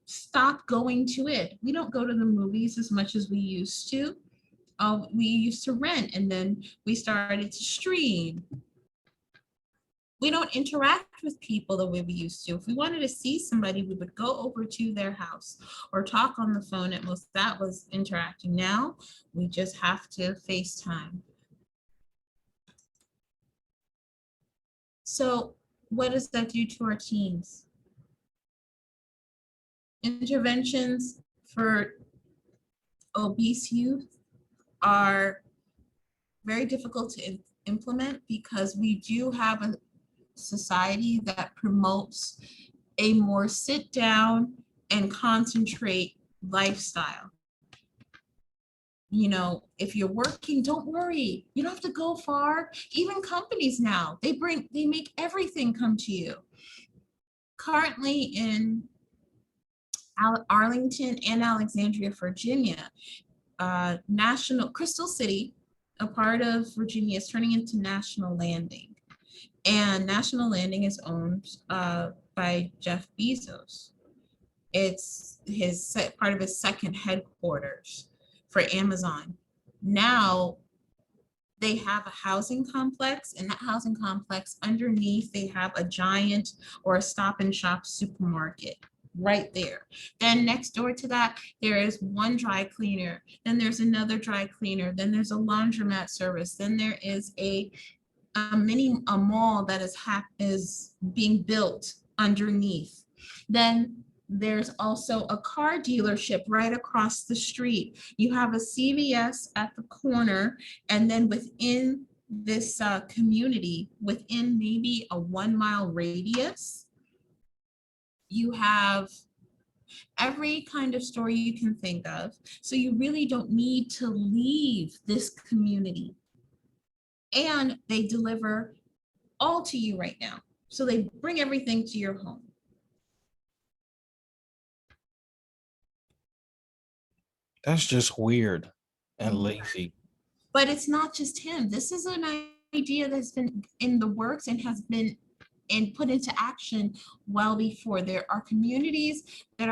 stop going to it. We don't go to the movies as much as we used to. We used to rent, and then we started to stream. We don't interact with people the way we used to. If we wanted to see somebody, we would go over to their house or talk on the phone. At most, that was interacting. Now, we just have to FaceTime. So what does that do to our teens? Interventions for obese youth are very difficult to implement because we do have a society that promotes a more sit down and concentrate lifestyle. you know, if you're working, don't worry. You don't have to go far. Even companies now, they make everything come to you. Currently in Arlington and Alexandria, Virginia, National Crystal City, a part of Virginia, is turning into National Landing. And National Landing is owned by Jeff Bezos. It's part of his second headquarters for Amazon. Now they have a housing complex, and that housing complex underneath, they have a giant or a Stop and Shop supermarket right there. Then next door to that, there is one dry cleaner. Then there's another dry cleaner. Then there's a laundromat service. Then there is a mall that is being built underneath. Then there's also a car dealership right across the street. You have a CVS at the corner, and then within this community, within maybe a 1 mile radius, you have every kind of store you can think of. So you really don't need to leave this community. And they deliver all to you right now. So they bring everything to your home. That's just weird and lazy. But it's not just him. This is an idea that's been in the works and has been put into action well before. There are communities that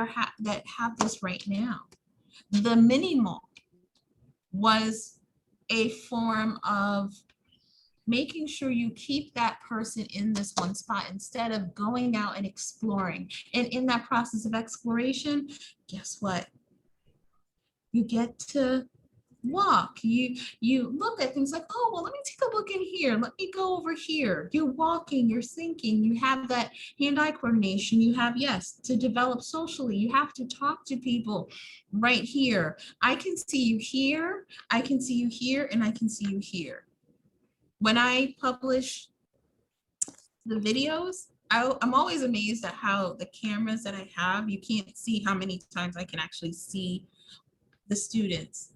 have this right now. The mini mall was a form of making sure you keep that person in this one spot instead of going out and exploring. And in that process of exploration, guess what? You get to walk. You look at things like, oh, well, let me take a look in here. Let me go over here. You're walking, you're thinking, you have that hand-eye coordination. You have, yes, to develop socially. You have to talk to people right here. I can see you here, I can see you here, and I can see you here. When I publish the videos, I'm always amazed at how the cameras that I have, you can't see how many times I can actually see the students.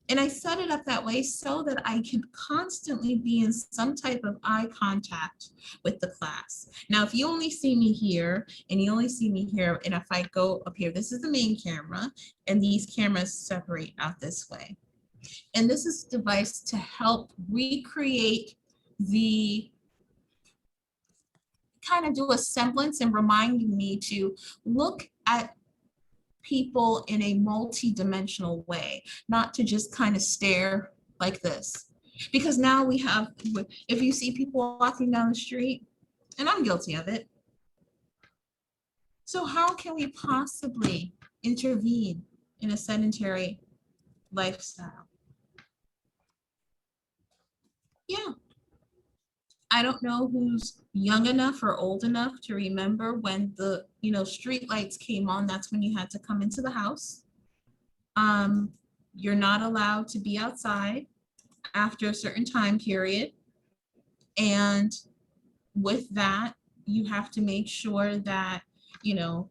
And I set it up that way so that I can constantly be in some type of eye contact with the class. Now, if you only see me here and you only see me here, and if I go up here, this is the main camera, and these cameras separate out this way. And this is a device to help recreate the kind of do a semblance and reminding me to look at people in a multi-dimensional way, not to just kind of stare like this. Because now we have, if you see people walking down the street, and I'm guilty of it, so how can we possibly intervene in a sedentary lifestyle? Yeah. I don't know who's young enough or old enough to remember when the street lights came on. That's when you had to come into the house. You're not allowed to be outside after a certain time period. And with that, you have to make sure that you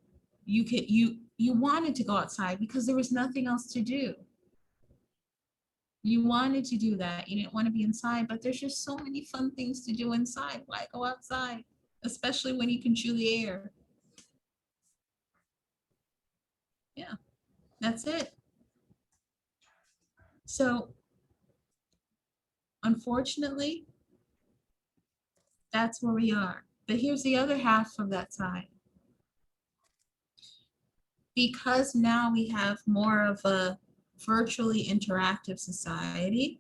wanted to go outside because there was nothing else to do. You wanted to do that. You didn't want to be inside, but there's just so many fun things to do inside. Why go outside? Especially when you can chew the air. Yeah, that's it. So, unfortunately, that's where we are. But here's the other half of that side. Because now we have more of a virtually interactive society,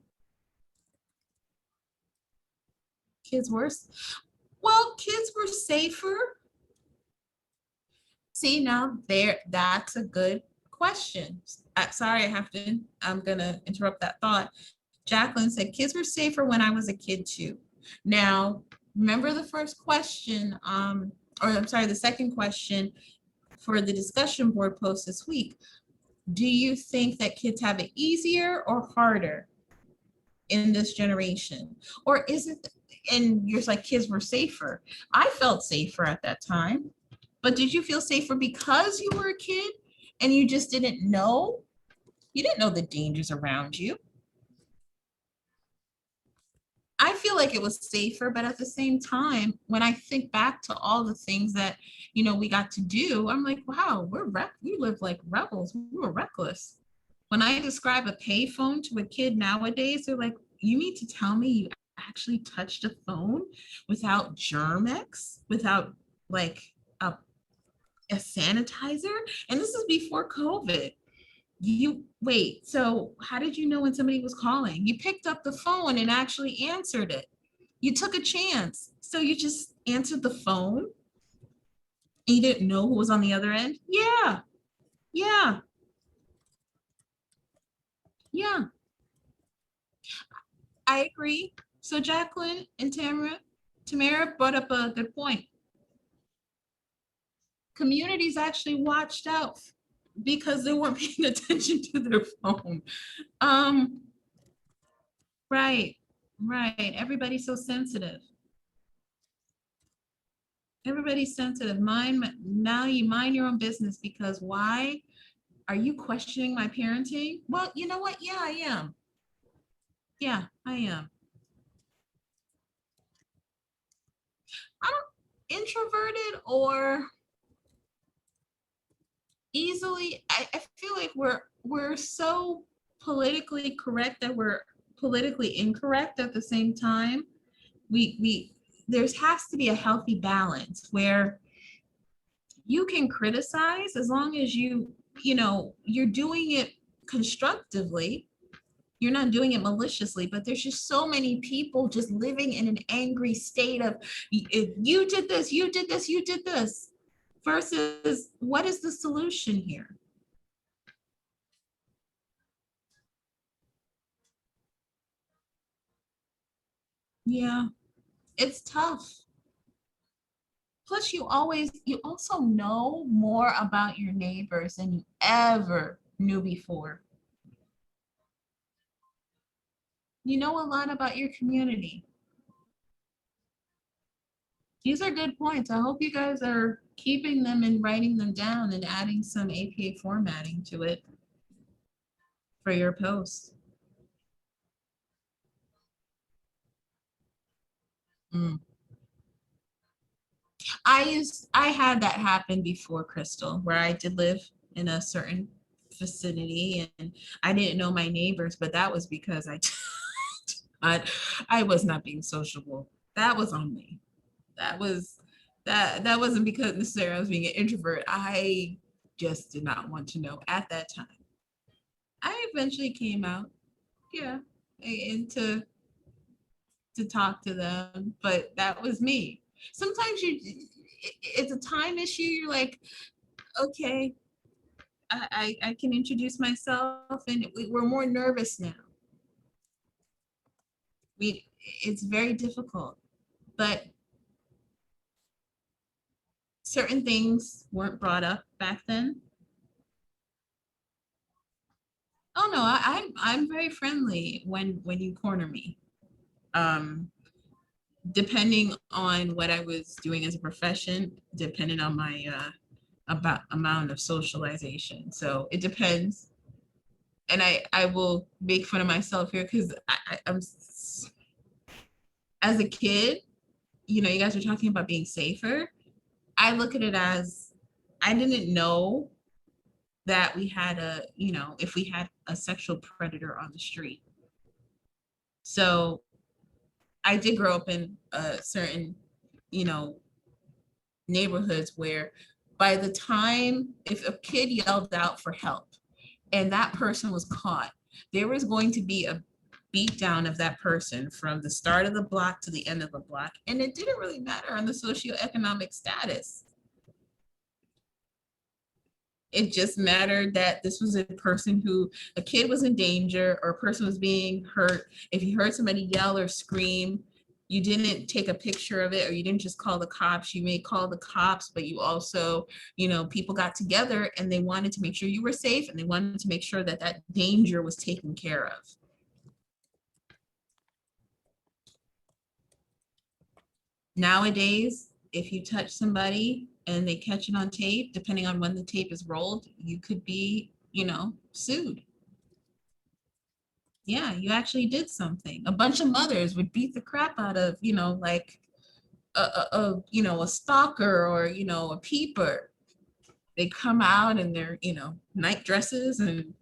kids were safer. See, now that's a good question. Sorry, I'm gonna interrupt that thought. Jacqueline said, kids were safer when I was a kid too. Now, remember the first question, the second question for the discussion board post this week. Do you think that kids have it easier or harder in this generation? Or is it, and you're like, kids were safer. I felt safer at that time, but did you feel safer because you were a kid and you just didn't know? You didn't know the dangers around you. I feel like it was safer, but at the same time, when I think back to all the things that, we got to do, I'm like, wow, we live like rebels. We were reckless. When I describe a payphone to a kid nowadays, they're like, you need to tell me you actually touched a phone without Germ-X, without like a sanitizer? And this is before COVID. So how did you know when somebody was calling? You picked up the phone and actually answered it. You took a chance. So you just answered the phone and you didn't know who was on the other end? Yeah. Yeah. Yeah. I agree. So Jacqueline and Tamara brought up a good point. Communities actually watched out because they weren't paying attention to their phone. Right. Everybody's so sensitive. Everybody's sensitive. Now you mind your own business, because why? Are you questioning my parenting? Well, you know what? Yeah, I am. Yeah, I am. I don't introverted or easily. I feel like we're so politically correct that we're politically incorrect at the same time. We there has to be a healthy balance where you can criticize as long as you're doing it constructively. You're not doing it maliciously, but there's just so many people just living in an angry state of, if you did this, you did this, you did this, versus what is the solution here? Yeah, it's tough. Plus, you also know more about your neighbors than you ever knew before. You know a lot about your community. These are good points. I hope you guys are keeping them and writing them down and adding some APA formatting to it for your posts. Mm. I had that happen before, Crystal, where I did live in a certain vicinity and I didn't know my neighbors, but that was because I was not being sociable. That was on me. That wasn't because necessarily I was being an introvert. I just did not want to know at that time. I eventually came out, yeah, and to talk to them, but that was me. Sometimes it's a time issue. You're like, okay, I can introduce myself, and we're more nervous now. It's very difficult, but certain things weren't brought up back then. Oh no, I'm very friendly when you corner me. Depending on what I was doing as a profession, depending on my about amount of socialization. So it depends. And I will make fun of myself here because I'm as a kid, you guys are talking about being safer. I look at it as I didn't know that we had if we had a sexual predator on the street. So I did grow up in a certain, neighborhoods where by the time if a kid yelled out for help and that person was caught, there was going to be a beat down of that person from the start of the block to the end of the block. And it didn't really matter on the socioeconomic status. It just mattered that this was a person who, a kid was in danger or a person was being hurt. If you heard somebody yell or scream, you didn't take a picture of it or you didn't just call the cops. You may call the cops, but you also, people got together and they wanted to make sure you were safe and they wanted to make sure that that danger was taken care of. Nowadays, if you touch somebody and they catch it on tape, depending on when the tape is rolled, you could be, sued. Yeah, you actually did something. A bunch of mothers would beat the crap out of, like a stalker or, a peeper. They come out in their, night dresses and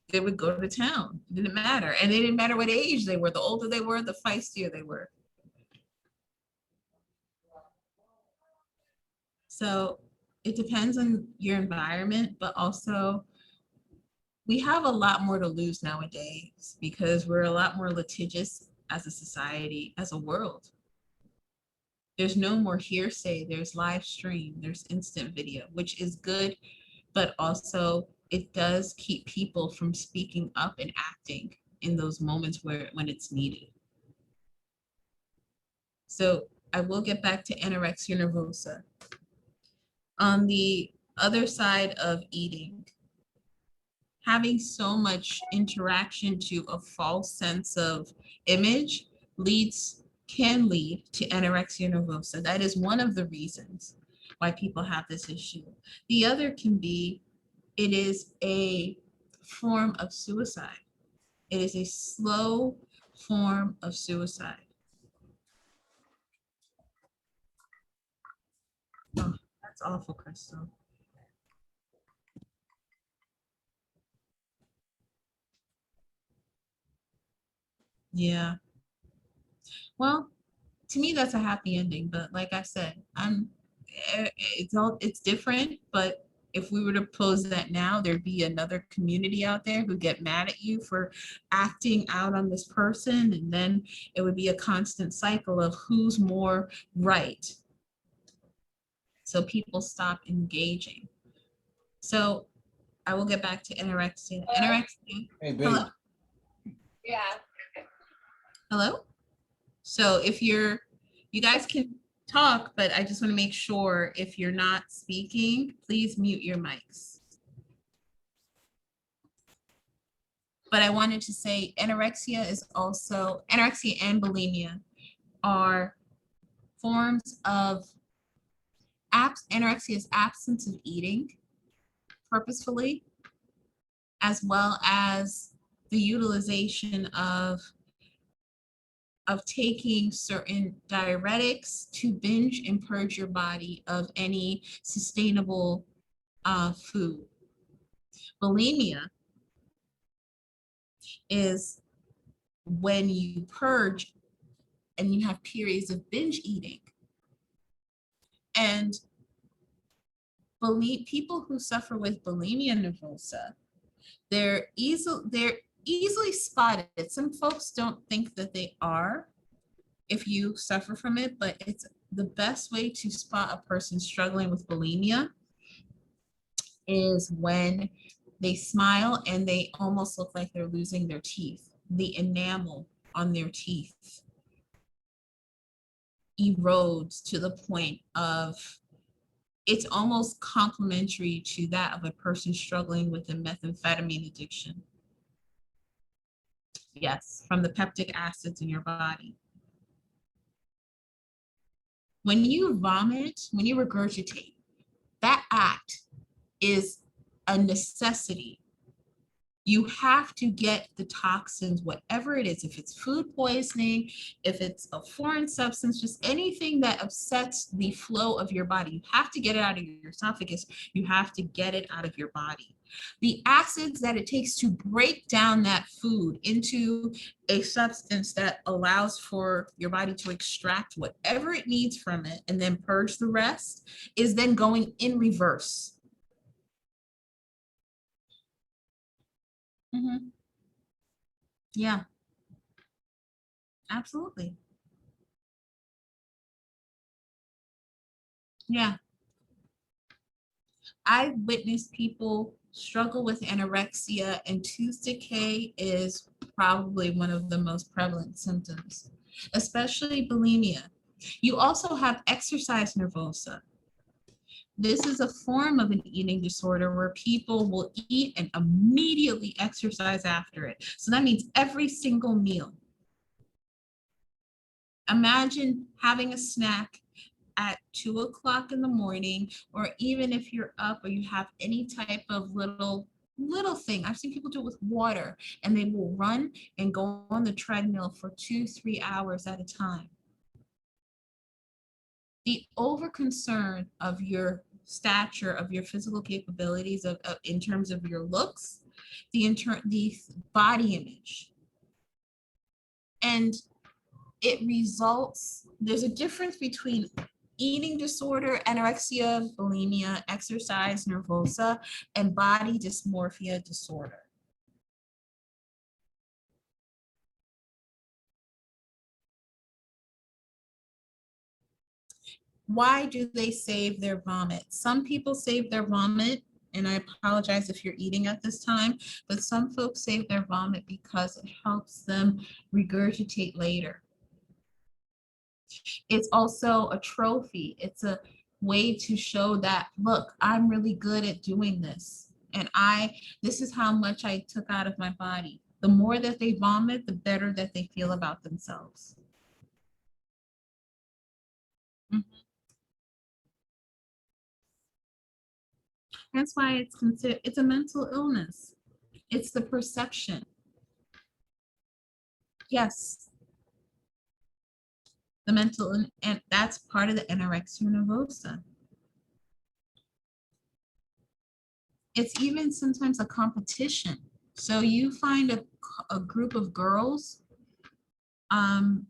they would go to town. It didn't matter. And it didn't matter what age they were. The older they were, the feistier they were. So it depends on your environment, but also we have a lot more to lose nowadays because we're a lot more litigious as a society, as a world. There's no more hearsay, there's live stream, there's instant video, which is good, but also it does keep people from speaking up and acting in those moments when it's needed. So I will get back to anorexia nervosa. On the other side of eating, having so much interaction to a false sense of image can lead to anorexia nervosa. That is one of the reasons why people have this issue. The other can be, it is a form of suicide. It is a slow form of suicide. Oh, that's awful, Crystal. Yeah. Well, to me, that's a happy ending. But like I said, it's different. But if we were to pose that now, there'd be another community out there who get mad at you for acting out on this person. And then it would be a constant cycle of who's more right. So people stop engaging. So I will get back to anorexia. Anorexia. Hey, babe. Hello? Yeah. Hello? So if you guys can talk, but I just want to make sure if you're not speaking, please mute your mics. But I wanted to say anorexia and bulimia are forms of anorexia is absence of eating purposefully, as well as the utilization of taking certain diuretics to binge and purge your body of any sustainable food. Bulimia is when you purge and you have periods of binge eating. And people who suffer with bulimia nervosa, they're easily spotted. Some folks don't think that they are if you suffer from it, but it's the best way to spot a person struggling with bulimia is when they smile and they almost look like they're losing their teeth. The enamel on their teeth erodes to the point of it's almost complementary to that of a person struggling with a methamphetamine addiction. Yes, from the peptic acids in your body. When you vomit, when you regurgitate, that act is a necessity. You have to get the toxins, whatever it is, if it's food poisoning, if it's a foreign substance, just anything that upsets the flow of your body, you have to get it out of your esophagus. You have to get it out of your body. The acids that it takes to break down that food into a substance that allows for your body to extract whatever it needs from it and then purge the rest is then going in reverse. Mm-hmm. Yeah, absolutely. Yeah. I've witnessed people struggle with anorexia, and tooth decay is probably one of the most prevalent symptoms, especially bulimia. You also have exercise nervosa. This is a form of an eating disorder where people will eat and immediately exercise after it. So that means every single meal. Imagine having a snack at 2 o'clock in the morning, or even if you're up or you have any type of little little thing. I've seen people do it with water, and they will run and go on the treadmill for 2-3 hours at a time. The over concern of your stature, of your physical capabilities, of in terms of your looks, the body image, and it results, there's a difference between eating disorder, anorexia, bulimia, exercise nervosa, and body dysmorphia disorder. Why do they save their vomit? Some people save their vomit, and I apologize if you're eating at this time, but some folks save their vomit because it helps them regurgitate later. It's also a trophy. It's a way to show that, look, I'm really good at doing this. And this is how much I took out of my body. The more that they vomit, the better that they feel about themselves. That's why it's a mental illness. It's the perception. Yes. The mental, and that's part of the anorexia nervosa. It's even sometimes a competition. So you find a group of girls, and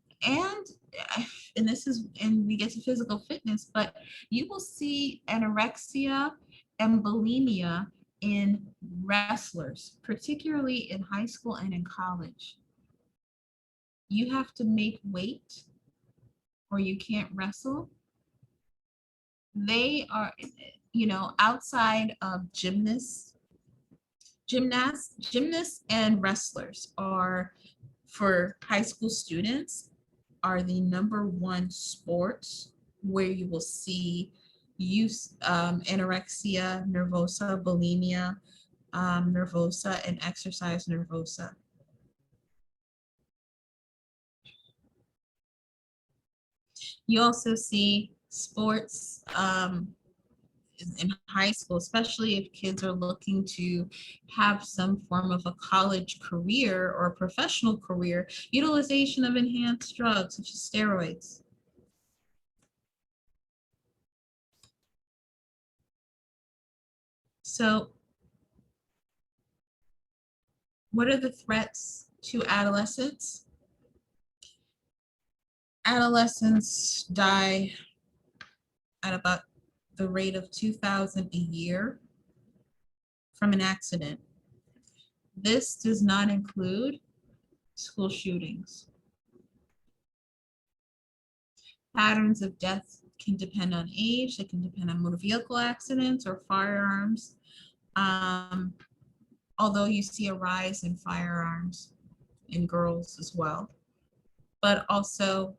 this is, and we get to physical fitness, but you will see anorexia and bulimia in wrestlers, particularly in high school and in college. You have to make weight or you can't wrestle. They are, outside of gymnasts and wrestlers are, for high school students, are the #1 sports where you will see use anorexia nervosa, bulimia nervosa, and exercise nervosa. You also see sports in high school, especially if kids are looking to have some form of a college career or a professional career, utilization of enhanced drugs such as steroids. So what are the threats to adolescents? Adolescents die at about the rate of 2,000 a year from an accident. This does not include school shootings. Patterns of death can depend on age. They can depend on motor vehicle accidents or firearms, although you see a rise in firearms in girls as well, but also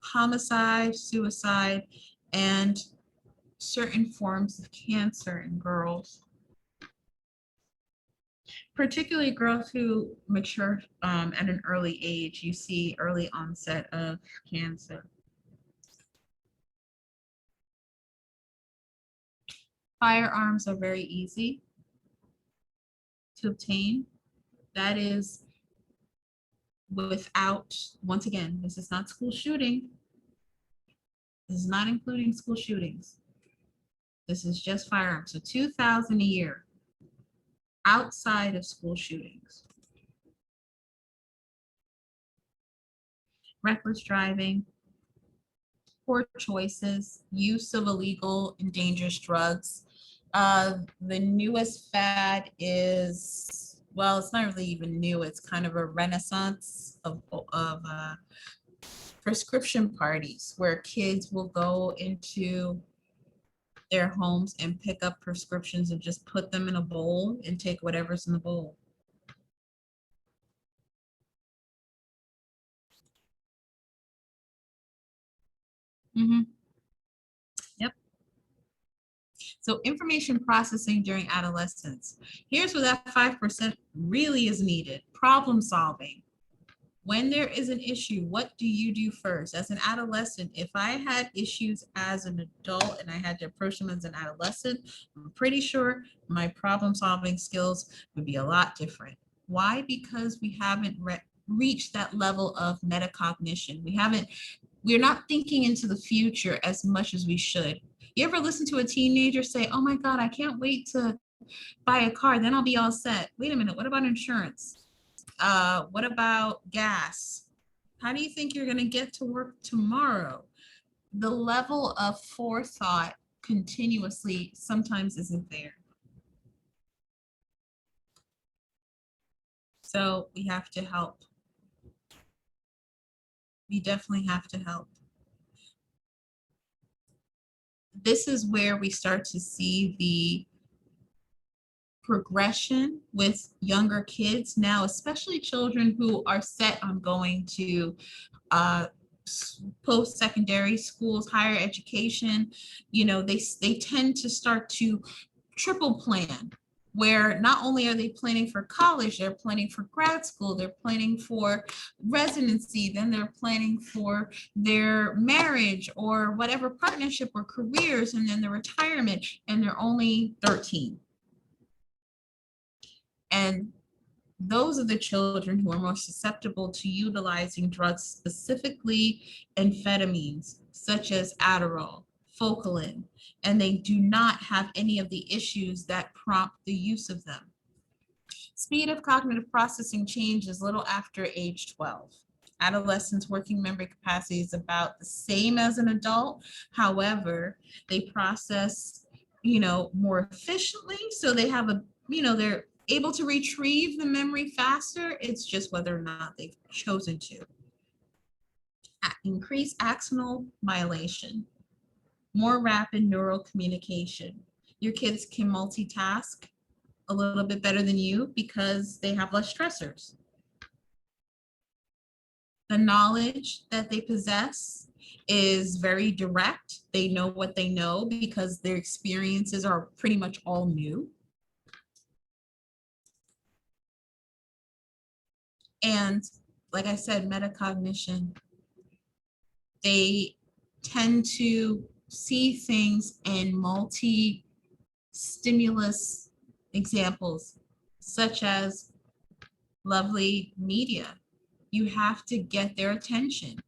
homicide, suicide, and certain forms of cancer in girls, particularly girls who mature at an early age. You see early onset of cancer. Firearms are very easy to obtain. That is without, once again, this is not school shooting. This is not including school shootings. This is just firearms. So 2,000 a year outside of school shootings. Reckless driving, poor choices, use of illegal and dangerous drugs. The newest fad is, well, it's not really even new. It's kind of a renaissance of prescription parties where kids will go into their homes and pick up prescriptions and just put them in a bowl and take whatever's in the bowl. Yep. So information processing during adolescence. Here's where that 5% really is needed. Problem solving. When there is an issue, what do you do first? As an adolescent, if I had issues as an adult and I had to approach them as an adolescent, I'm pretty sure my problem-solving skills would be a lot different. Why? Because we haven't reached that level of metacognition. We're not thinking into the future as much as we should. You ever listen to a teenager say, oh my God, I can't wait to buy a car, then I'll be all set. Wait a minute, what about insurance? What about gas? How do you think you're gonna get to work tomorrow? The level of forethought continuously sometimes isn't there. So we have to help. We definitely have to help. This is where we start to see the progression with younger kids now, especially children who are set on going to post-secondary schools, higher education. You know, they tend to start to triple plan, where not only are they planning for college, they're planning for grad school, they're planning for residency, then they're planning for their marriage or whatever partnership or careers, and then the retirement, and they're only 13. And those are the children who are more susceptible to utilizing drugs, specifically amphetamines, such as Adderall, Focalin, and they do not have any of the issues that prompt the use of them. Speed of cognitive processing changes little after age 12. Adolescents' working memory capacity is about the same as an adult. However, they process, more efficiently. So they have they're able to retrieve the memory faster. It's just whether or not they've chosen to. Increase axonal myelination, more rapid neural communication. Your kids can multitask a little bit better than you because they have less stressors. The knowledge that they possess is very direct. They know what they know because their experiences are pretty much all new. And like I said, metacognition, they tend to see things in multi-stimulus examples, such as lovely media. You have to get their attention.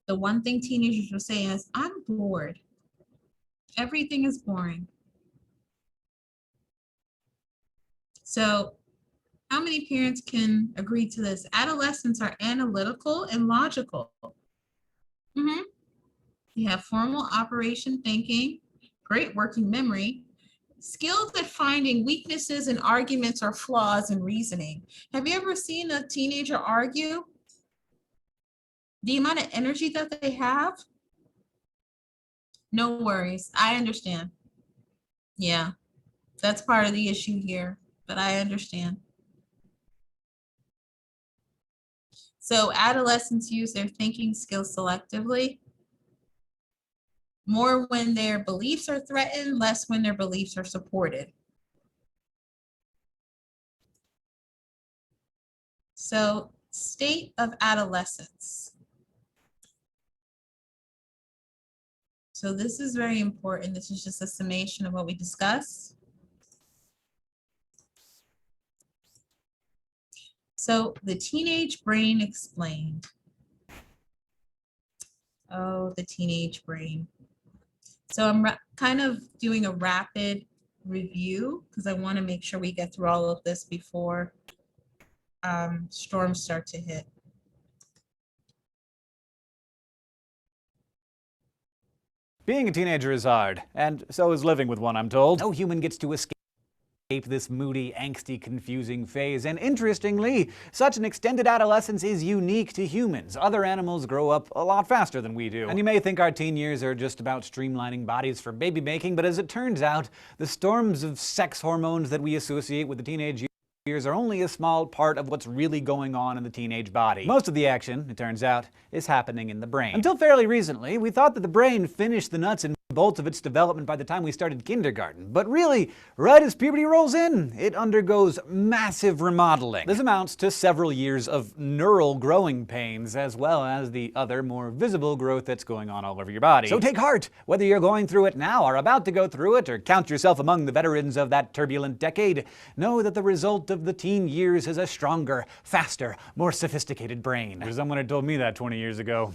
The one thing teenagers will say is, I'm bored. Everything is boring. So how many parents can agree to this? Adolescents are analytical and logical. They have formal operation thinking, great working memory, skilled at finding weaknesses in arguments or flaws in reasoning. Have you ever seen a teenager argue? The amount of energy that they have? No worries, I understand. Yeah, that's part of the issue here, but I understand. So adolescents use their thinking skills selectively, more when their beliefs are threatened, less when their beliefs are supported. So, state of adolescence. So this is very important. This is just a summation of what we discussed. So the teenage brain explained. Oh, the teenage brain. So I'm kind of doing a rapid review because I want to make sure we get through all of this before storms start to hit. Being a teenager is hard, and so is living with one, I'm told. No human gets to escape this moody, angsty, confusing phase, and interestingly, such an extended adolescence is unique to humans. Other animals grow up a lot faster than we do. And you may think our teen years are just about streamlining bodies for baby making, but as it turns out, the storms of sex hormones that we associate with the teenage years are only a small part of what's really going on in the teenage body. Most of the action, it turns out, is happening in the brain. Until fairly recently, we thought that the brain finished the nuts and bolts of its development by the time we started kindergarten. But really, right as puberty rolls in, it undergoes massive remodeling. This amounts to several years of neural growing pains, as well as the other more visible growth that's going on all over your body. So take heart, whether you're going through it now, or about to go through it, or count yourself among the veterans of that turbulent decade. Know that the result of the teen years is a stronger, faster, more sophisticated brain. Or someone had told me that 20 years ago.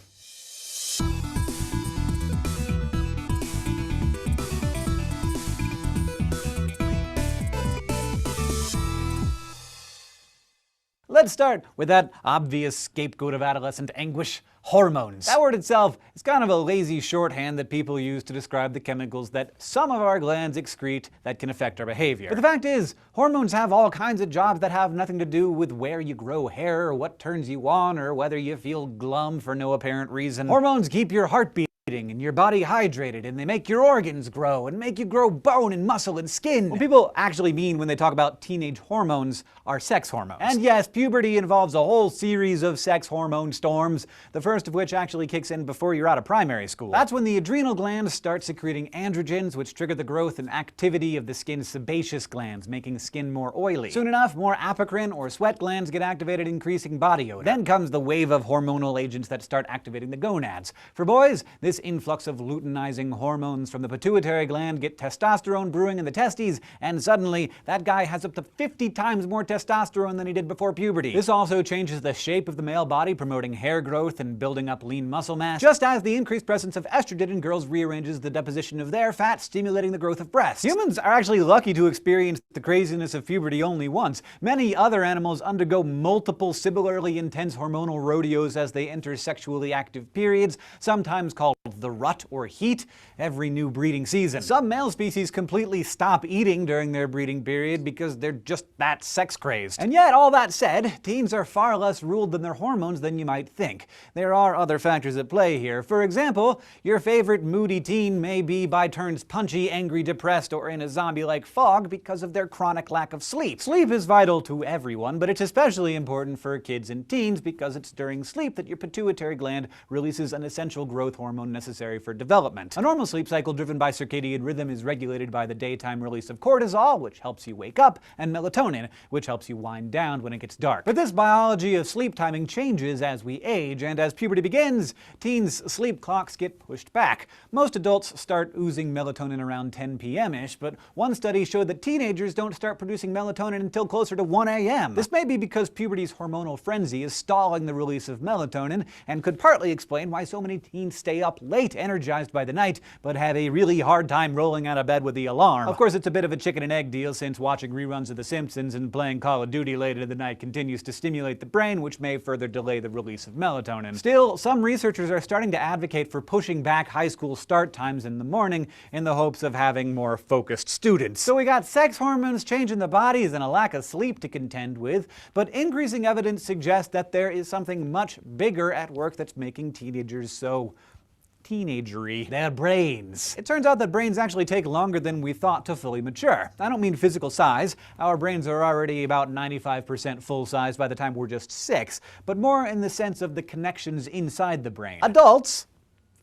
Let's start with that obvious scapegoat of adolescent anguish, hormones. That word itself is kind of a lazy shorthand that people use to describe the chemicals that some of our glands excrete that can affect our behavior. But the fact is, hormones have all kinds of jobs that have nothing to do with where you grow hair, or what turns you on, or whether you feel glum for no apparent reason. Hormones keep your heart beating and your body hydrated, and they make your organs grow and make you grow bone and muscle and skin. What people actually mean when they talk about teenage hormones are sex hormones. And yes, puberty involves a whole series of sex hormone storms, the first of which actually kicks in before you're out of primary school. That's when the adrenal glands start secreting androgens, which trigger the growth and activity of the skin's sebaceous glands, making skin more oily. Soon enough, more apocrine or sweat glands get activated, increasing body odor. Then comes the wave of hormonal agents that start activating the gonads. For boys, this influx of luteinizing hormones from the pituitary gland get testosterone brewing in the testes, and suddenly that guy has up to 50 times more testosterone than he did before puberty. This also changes the shape of the male body, promoting hair growth and building up lean muscle mass, just as the increased presence of estrogen in girls rearranges the deposition of their fat, stimulating the growth of breasts. Humans are actually lucky to experience the craziness of puberty only once. Many other animals undergo multiple similarly intense hormonal rodeos as they enter sexually active periods, sometimes called the rut or heat, every new breeding season. Some male species completely stop eating during their breeding period because they're just that sex crazed. And yet, all that said, teens are far less ruled than their hormones than you might think. There are other factors at play here. For example, your favorite moody teen may be by turns punchy, angry, depressed, or in a zombie-like fog because of their chronic lack of sleep. Sleep is vital to everyone, but it's especially important for kids and teens because it's during sleep that your pituitary gland releases an essential growth hormone necessary for development. A normal sleep cycle driven by circadian rhythm is regulated by the daytime release of cortisol, which helps you wake up, and melatonin, which helps you wind down when it gets dark. But this biology of sleep timing changes as we age, and as puberty begins, teens' sleep clocks get pushed back. Most adults start oozing melatonin around 10 p.m.-ish, but one study showed that teenagers don't start producing melatonin until closer to 1 a.m. This may be because puberty's hormonal frenzy is stalling the release of melatonin, and could partly explain why so many teens stay up late energized by the night, but have a really hard time rolling out of bed with the alarm. Of course, it's a bit of a chicken and egg deal, since watching reruns of The Simpsons and playing Call of Duty late into the night continues to stimulate the brain, which may further delay the release of melatonin. Still, some researchers are starting to advocate for pushing back high school start times in the morning in the hopes of having more focused students. So we got sex hormones changing the bodies and a lack of sleep to contend with, but increasing evidence suggests that there is something much bigger at work that's making teenagers so teenagery. Their brains. It turns out that brains actually take longer than we thought to fully mature. I don't mean physical size. Our brains are already about 95% full size by the time we're just 6, but more in the sense of the connections inside the brain. Adults,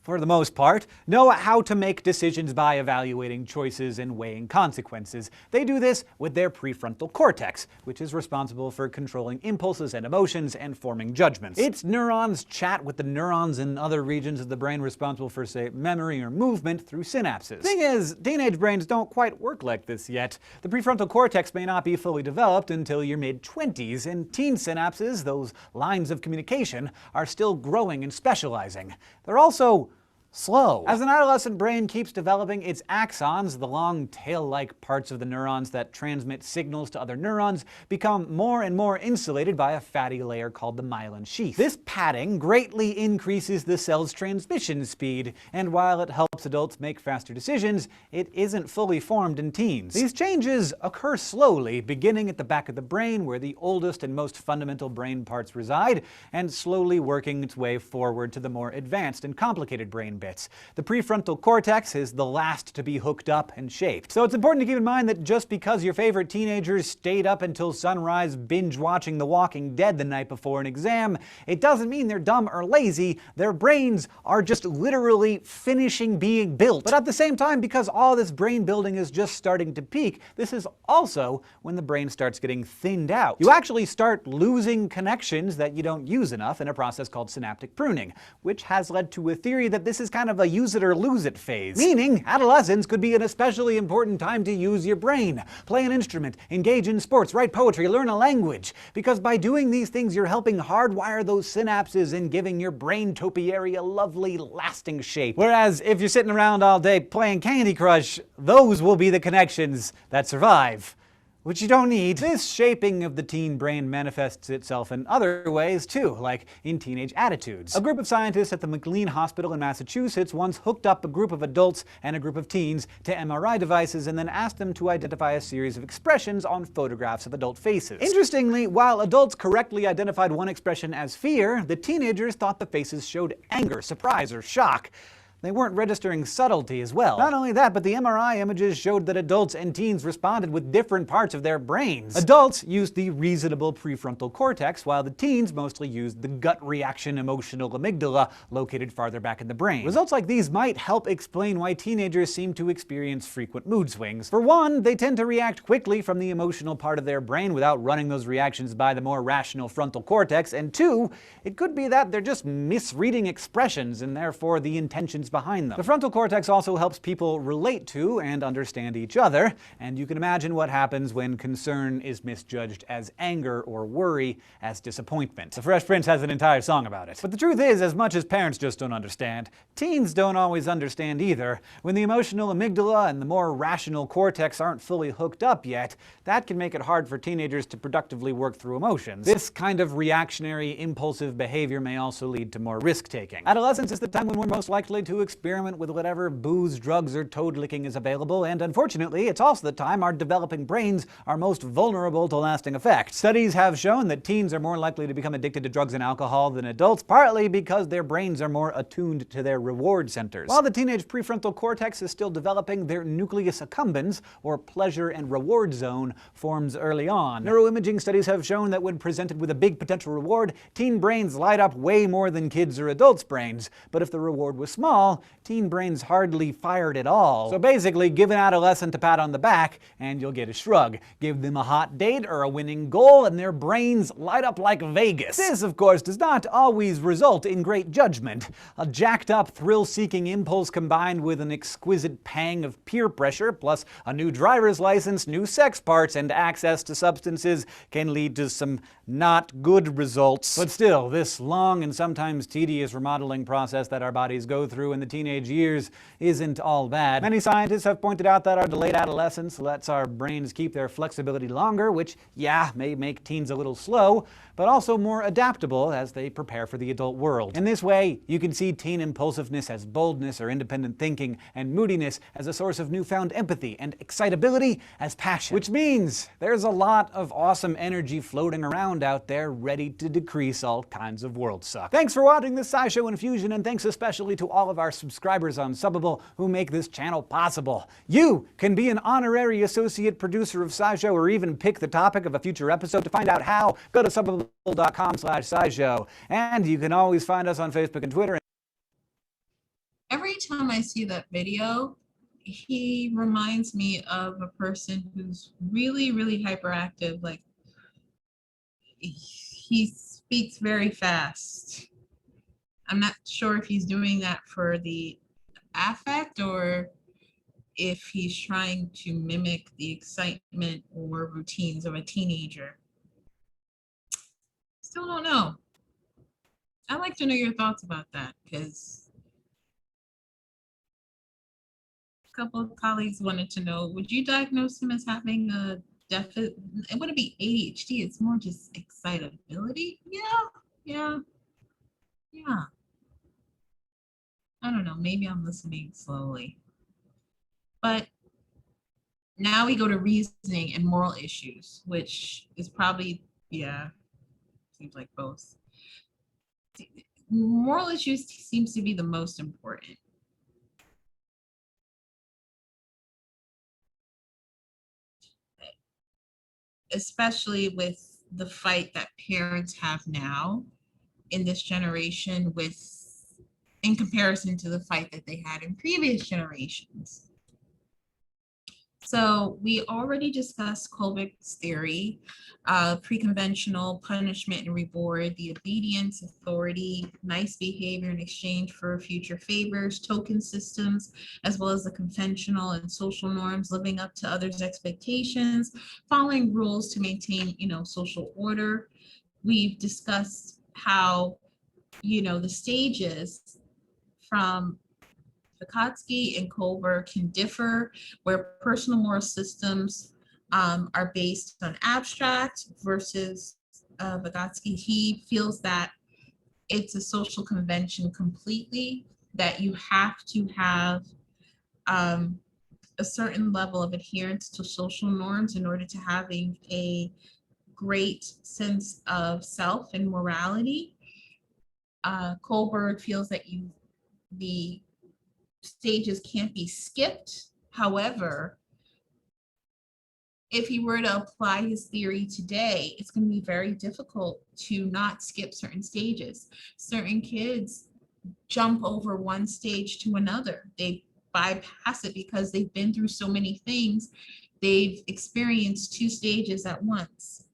for the most part, know how to make decisions by evaluating choices and weighing consequences. They do this with their prefrontal cortex, which is responsible for controlling impulses and emotions and forming judgments. Its neurons chat with the neurons in other regions of the brain responsible for, say, memory or movement through synapses. The thing is, teenage brains don't quite work like this yet. The prefrontal cortex may not be fully developed until your mid-20s, and teen synapses, those lines of communication, are still growing and specializing. They're also slow. As an adolescent brain keeps developing, its axons, the long tail-like parts of the neurons that transmit signals to other neurons, become more and more insulated by a fatty layer called the myelin sheath. This padding greatly increases the cell's transmission speed, and while it helps adults make faster decisions, it isn't fully formed in teens. These changes occur slowly, beginning at the back of the brain, where the oldest and most fundamental brain parts reside, and slowly working its way forward to the more advanced and complicated brain bits. The prefrontal cortex is the last to be hooked up and shaped. So it's important to keep in mind that just because your favorite teenagers stayed up until sunrise binge watching The Walking Dead the night before an exam, it doesn't mean they're dumb or lazy. Their brains are just literally finishing being built. But at the same time, because all this brain building is just starting to peak, this is also when the brain starts getting thinned out. You actually start losing connections that you don't use enough in a process called synaptic pruning, which has led to a theory that this is kind of a use it or lose it phase. Meaning, adolescence could be an especially important time to use your brain. Play an instrument, engage in sports, write poetry, learn a language. Because by doing these things, you're helping hardwire those synapses and giving your brain topiary a lovely, lasting shape. Whereas if you're sitting around all day playing Candy Crush, those will be the connections that survive, which you don't need. This shaping of the teen brain manifests itself in other ways too, like in teenage attitudes. A group of scientists at the McLean Hospital in Massachusetts once hooked up a group of adults and a group of teens to MRI devices and then asked them to identify a series of expressions on photographs of adult faces. Interestingly, while adults correctly identified one expression as fear, the teenagers thought the faces showed anger, surprise, or shock. They weren't registering subtlety as well. Not only that, but the MRI images showed that adults and teens responded with different parts of their brains. Adults used the reasonable prefrontal cortex, while the teens mostly used the gut reaction emotional amygdala, located farther back in the brain. Results like these might help explain why teenagers seem to experience frequent mood swings. For one, they tend to react quickly from the emotional part of their brain without running those reactions by the more rational frontal cortex, and two, it could be that they're just misreading expressions and therefore the intentions behind them. The frontal cortex also helps people relate to and understand each other, and you can imagine what happens when concern is misjudged as anger or worry as disappointment. The Fresh Prince has an entire song about it. But the truth is, as much as parents just don't understand, teens don't always understand either. When the emotional amygdala and the more rational cortex aren't fully hooked up yet, that can make it hard for teenagers to productively work through emotions. This kind of reactionary, impulsive behavior may also lead to more risk-taking. Adolescence is the time when we're most likely to experiment with whatever booze, drugs, or toad licking is available, and unfortunately, it's also the time our developing brains are most vulnerable to lasting effects. Studies have shown that teens are more likely to become addicted to drugs and alcohol than adults, partly because their brains are more attuned to their reward centers. While the teenage prefrontal cortex is still developing, their nucleus accumbens, or pleasure and reward zone, forms early on. Neuroimaging studies have shown that when presented with a big potential reward, teen brains light up way more than kids' or adults' brains. But if the reward was small, teen brains hardly fired at all. So basically, give an adolescent a pat on the back and you'll get a shrug. Give them a hot date or a winning goal and their brains light up like Vegas. This, of course, does not always result in great judgment. A jacked up, thrill-seeking impulse combined with an exquisite pang of peer pressure, plus a new driver's license, new sex parts, and access to substances can lead to some not good results. But still, this long and sometimes tedious remodeling process that our bodies go through in the teenage years isn't all bad. Many scientists have pointed out that our delayed adolescence lets our brains keep their flexibility longer, which, yeah, may make teens a little slow, but also more adaptable as they prepare for the adult world. In this way, you can see teen impulsiveness as boldness or independent thinking, and moodiness as a source of newfound empathy, and excitability as passion. Which means there's a lot of awesome energy floating around out there ready to decrease all kinds of world suck. Thanks for watching this SciShow Infusion, and thanks especially to all of our subscribers on Subbable who make this channel possible. You can be an honorary associate producer of SciShow or even pick the topic of a future episode. To find out how, go to subbable.com/SciShow. And you can always find us on Facebook and Twitter. Every time I see that video, he reminds me of a person who's really, really hyperactive. Like, he speaks very fast. I'm not sure if he's doing that for the affect or if he's trying to mimic the excitement or routines of a teenager. Still don't know. I'd like to know your thoughts about that, because a couple of colleagues wanted to know, would you diagnose him as having a deficit? It wouldn't be ADHD, it's more just excitability. Yeah. I don't know, maybe I'm listening slowly. But now we go to reasoning and moral issues, which is probably, seems like both. Moral issues seems to be the most important. especially with the fight that parents have now in this generation in comparison to the fight that they had in previous generations. So we already discussed Colbert's theory, pre-conventional punishment and reward, the obedience, authority, nice behavior in exchange for future favors, token systems, as well as the conventional and social norms, living up to others' expectations, following rules to maintain, social order. We've discussed how, the stages from Vygotsky and Kohlberg can differ, where personal moral systems are based on abstract versus Vygotsky. He feels that it's a social convention completely, that you have to have a certain level of adherence to social norms in order to having a great sense of self and morality. Kohlberg feels that the stages can't be skipped. However, if he were to apply his theory today, it's going to be very difficult to not skip certain stages. Certain kids jump over one stage to another. They bypass it because they've been through so many things. They've experienced 2 stages at once.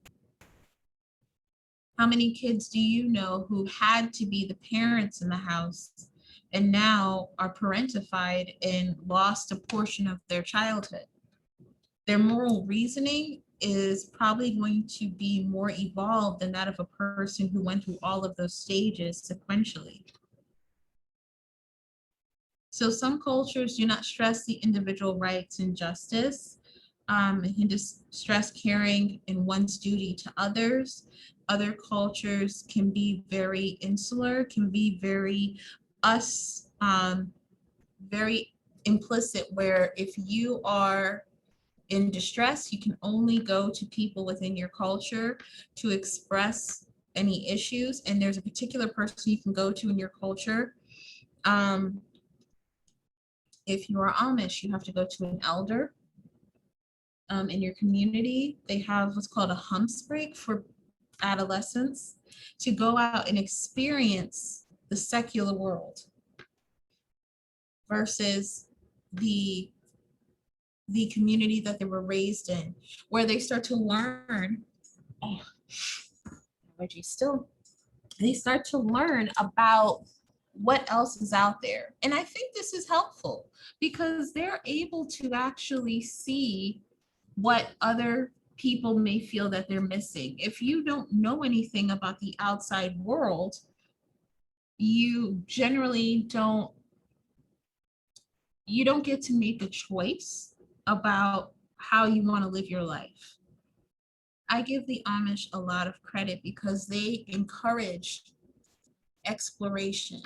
How many kids do you know who had to be the parents in the house and now are parentified and lost a portion of their childhood? Their moral reasoning is probably going to be more evolved than that of a person who went through all of those stages sequentially. So some cultures do not stress the individual rights and justice, and just stress caring and one's duty to others. Other cultures can be very insular, can be very us, very implicit, where if you are in distress, you can only go to people within your culture to express any issues. And there's a particular person you can go to in your culture. If you are Amish, you have to go to an elder. In your community, they have what's called a humps break for adolescents to go out and experience the secular world versus the community that they were raised in, where they start to learn, they start to learn about what else is out there. And I think this is helpful because they're able to actually see what other people may feel that they're missing. If you don't know anything about the outside world, you generally don't get to make a choice about how you want to live your life. I give the Amish a lot of credit because they encourage exploration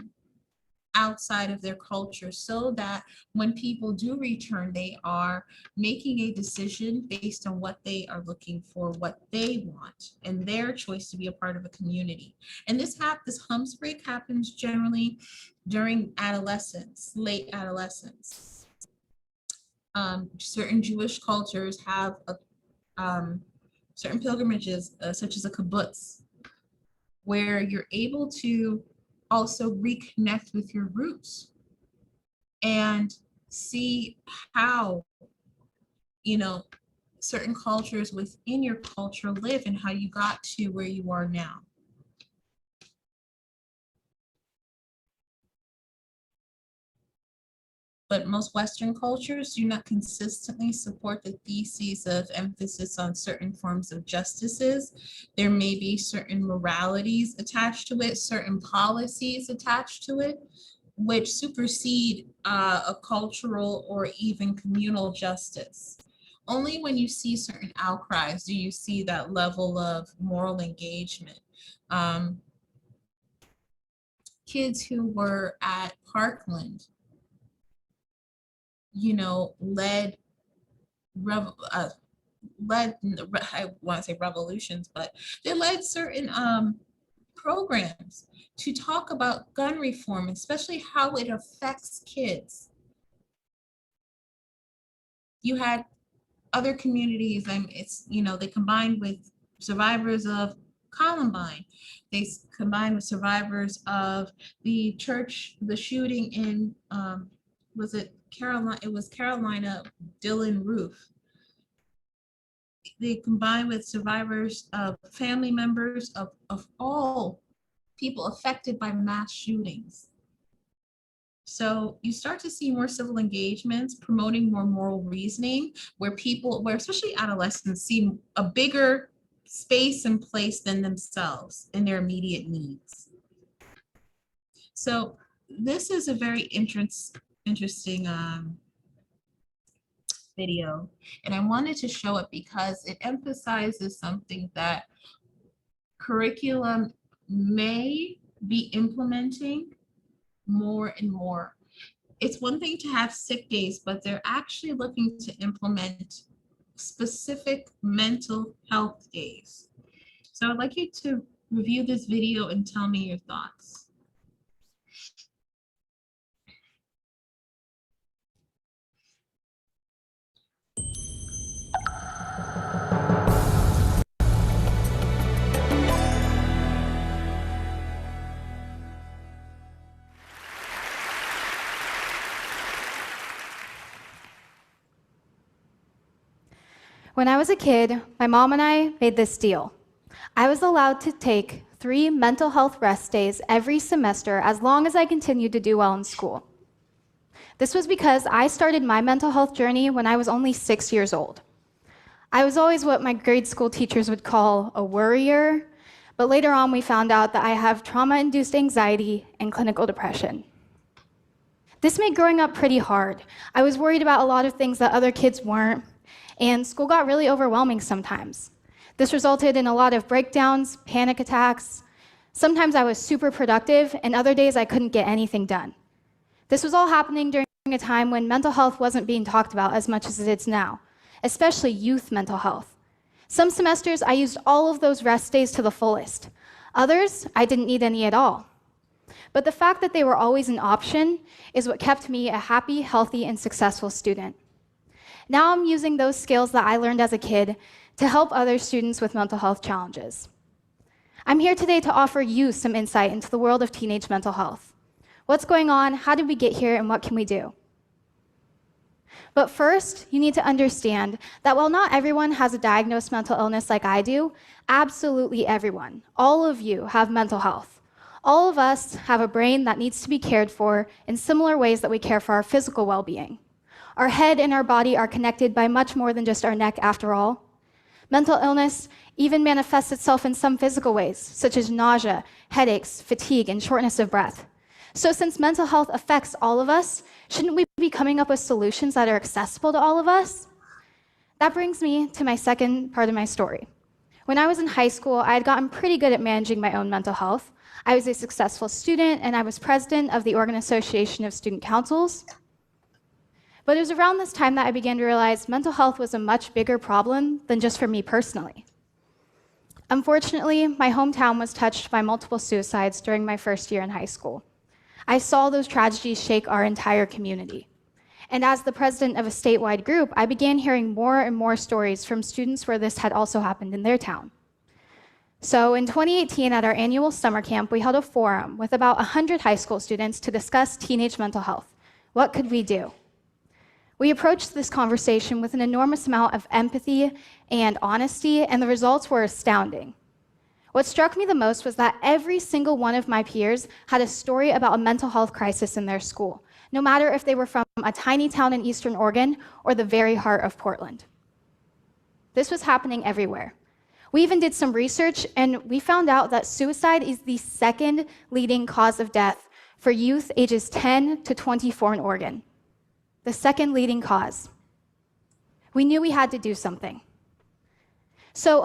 outside of their culture so that when people do return, they are making a decision based on what they are looking for, what they want, and their choice to be a part of a community. And this humps break happens generally during adolescence, late adolescence. Certain Jewish cultures have certain pilgrimages, such as a kibbutz, where you're able to also reconnect with your roots and see how, certain cultures within your culture live and how you got to where you are now. But most Western cultures do not consistently support the theses of emphasis on certain forms of justices. There may be certain moralities attached to it, certain policies attached to it, which supersede a cultural or even communal justice. Only when you see certain outcries do you see that level of moral engagement. Kids who were at Parkland, led, I want to say revolutions, but they led certain programs to talk about gun reform, especially how it affects kids. You had other communities, and it's, they combined with survivors of Columbine. They combined with survivors of the shooting in, was it Carolina? It was Carolina, Dylan Roof. They combine with survivors of family members of all people affected by mass shootings. So you start to see more civil engagements promoting more moral reasoning, where especially adolescents see a bigger space and place than themselves and their immediate needs. So this is a very interesting video, and I wanted to show it because it emphasizes something that curriculum may be implementing more and more. It's one thing to have sick days, but they're actually looking to implement specific mental health days. So I'd like you to review this video and tell me your thoughts. When I was a kid, my mom and I made this deal. I was allowed to take 3 mental health rest days every semester as long as I continued to do well in school. This was because I started my mental health journey when I was only 6 years old. I was always what my grade school teachers would call a worrier, but later on we found out that I have trauma-induced anxiety and clinical depression. This made growing up pretty hard. I was worried about a lot of things that other kids weren't, and school got really overwhelming sometimes. This resulted in a lot of breakdowns, panic attacks. Sometimes I was super productive, and other days I couldn't get anything done. This was all happening during a time when mental health wasn't being talked about as much as it is now, especially youth mental health. Some semesters I used all of those rest days to the fullest. Others, I didn't need any at all. But the fact that they were always an option is what kept me a happy, healthy, and successful student. Now I'm using those skills that I learned as a kid to help other students with mental health challenges. I'm here today to offer you some insight into the world of teenage mental health. What's going on, how did we get here, and what can we do? But first, you need to understand that while not everyone has a diagnosed mental illness like I do, absolutely everyone, all of you, have mental health. All of us have a brain that needs to be cared for in similar ways that we care for our physical well-being. Our head and our body are connected by much more than just our neck, after all. Mental illness even manifests itself in some physical ways, such as nausea, headaches, fatigue, and shortness of breath. So since mental health affects all of us, shouldn't we be coming up with solutions that are accessible to all of us? That brings me to my second part of my story. When I was in high school, I had gotten pretty good at managing my own mental health. I was a successful student, and I was president of the Oregon Association of Student Councils. But it was around this time that I began to realize mental health was a much bigger problem than just for me personally. Unfortunately, my hometown was touched by multiple suicides during my first year in high school. I saw those tragedies shake our entire community. And as the president of a statewide group, I began hearing more and more stories from students where this had also happened in their town. So in 2018, at our annual summer camp, we held a forum with about 100 high school students to discuss teenage mental health. What could we do? We approached this conversation with an enormous amount of empathy and honesty, and the results were astounding. What struck me the most was that every single one of my peers had a story about a mental health crisis in their school, no matter if they were from a tiny town in Eastern Oregon or the very heart of Portland. This was happening everywhere. We even did some research, and we found out that suicide is the second leading cause of death for youth ages 10 to 24 in Oregon. The second leading cause. We knew we had to do something. So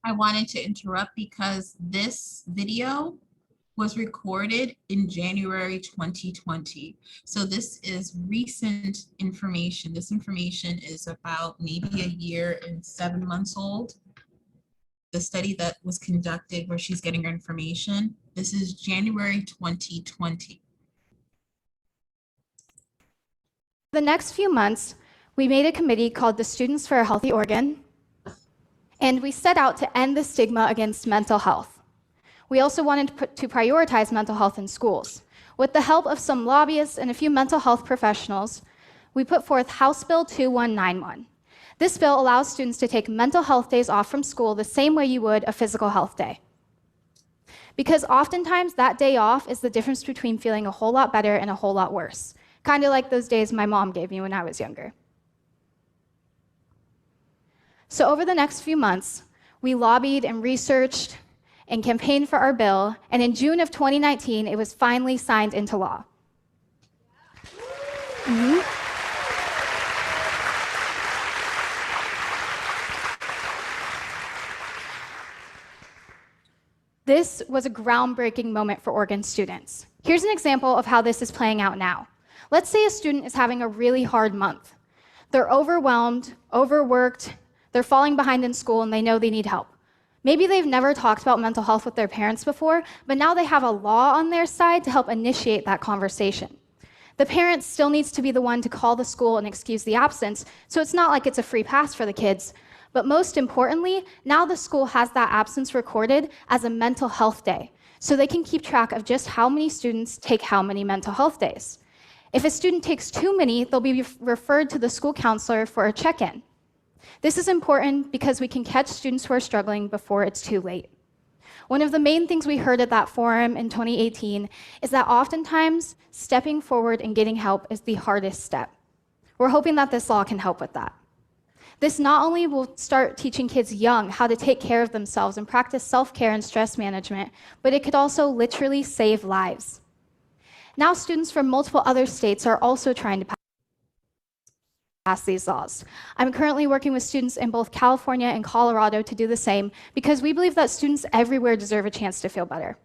I wanted to interrupt because this video was recorded in January 2020. So this is recent information. This information is about maybe a year and 7 months old. The study that was conducted where she's getting her information, this is January 2020. The next few months, we made a committee called the Students for a Healthy Organ, and we set out to end the stigma against mental health. We also wanted to prioritize mental health in schools. With the help of some lobbyists and a few mental health professionals, we put forth House Bill 2191. This bill allows students to take mental health days off from school the same way you would a physical health day. Because oftentimes that day off is the difference between feeling a whole lot better and a whole lot worse, kind of like those days my mom gave me when I was younger. So over the next few months, we lobbied and researched and campaigned for our bill, and in June of 2019, it was finally signed into law. This was a groundbreaking moment for Oregon students. Here's an example of how this is playing out now. Let's say a student is having a really hard month. They're overwhelmed, overworked, they're falling behind in school, and they know they need help. Maybe they've never talked about mental health with their parents before, but now they have a law on their side to help initiate that conversation. The parent still needs to be the one to call the school and excuse the absence, so it's not like it's a free pass for the kids. But most importantly, now the school has that absence recorded as a mental health day, so they can keep track of just how many students take how many mental health days. If a student takes too many, they'll be referred to the school counselor for a check-in. This is important because we can catch students who are struggling before it's too late. One of the main things we heard at that forum in 2018 is that oftentimes stepping forward and getting help is the hardest step. We're hoping that this law can help with that. This not only will start teaching kids young how to take care of themselves and practice self-care and stress management, but it could also literally save lives. Now students from multiple other states are also trying to pass these laws. I'm currently working with students in both California and Colorado to do the same because we believe that students everywhere deserve a chance to feel better.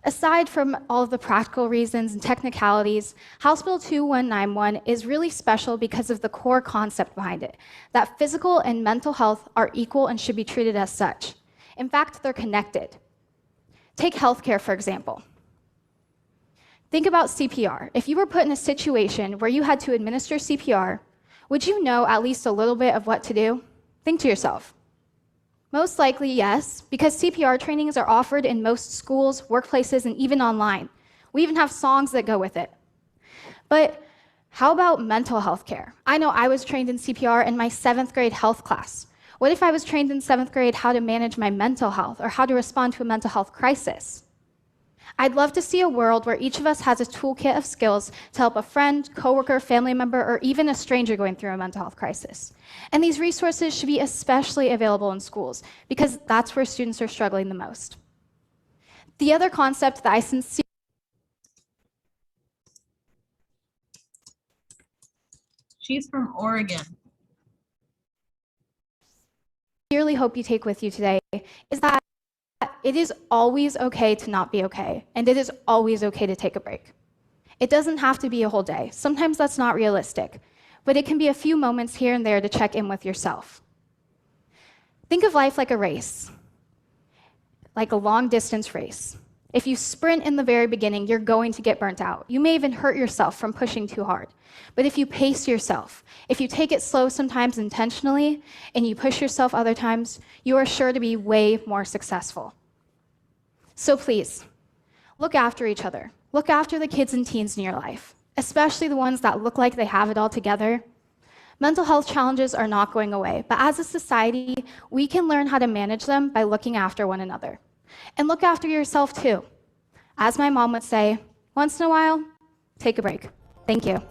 Aside from all of the practical reasons and technicalities, House Bill 2191 is really special because of the core concept behind it, that physical and mental health are equal and should be treated as such. In fact, they're connected. Take healthcare, for example. Think about CPR. If you were put in a situation where you had to administer CPR, would you know at least a little bit of what to do? Think to yourself. Most likely, yes, because CPR trainings are offered in most schools, workplaces, and even online. We even have songs that go with it. But how about mental health care? I know I was trained in CPR in my 7th grade health class. What if I was trained in 7th grade how to manage my mental health or how to respond to a mental health crisis? I'd love to see a world where each of us has a toolkit of skills to help a friend, coworker, family member, or even a stranger going through a mental health crisis. And these resources should be especially available in schools because that's where students are struggling the most. The other concept that I sincerely She's from Oregon. hope you take with you today is that it is always okay to not be okay, and it is always okay to take a break. It doesn't have to be a whole day. Sometimes that's not realistic, but it can be a few moments here and there to check in with yourself. Think of life like a race, like a long-distance race. If you sprint in the very beginning, you're going to get burnt out. You may even hurt yourself from pushing too hard. But if you pace yourself, if you take it slow sometimes intentionally, and you push yourself other times, you are sure to be way more successful. So please, look after each other. Look after the kids and teens in your life, especially the ones that look like they have it all together. Mental health challenges are not going away, but as a society, we can learn how to manage them by looking after one another. And look after yourself too. As my mom would say, once in a while, take a break. Thank you.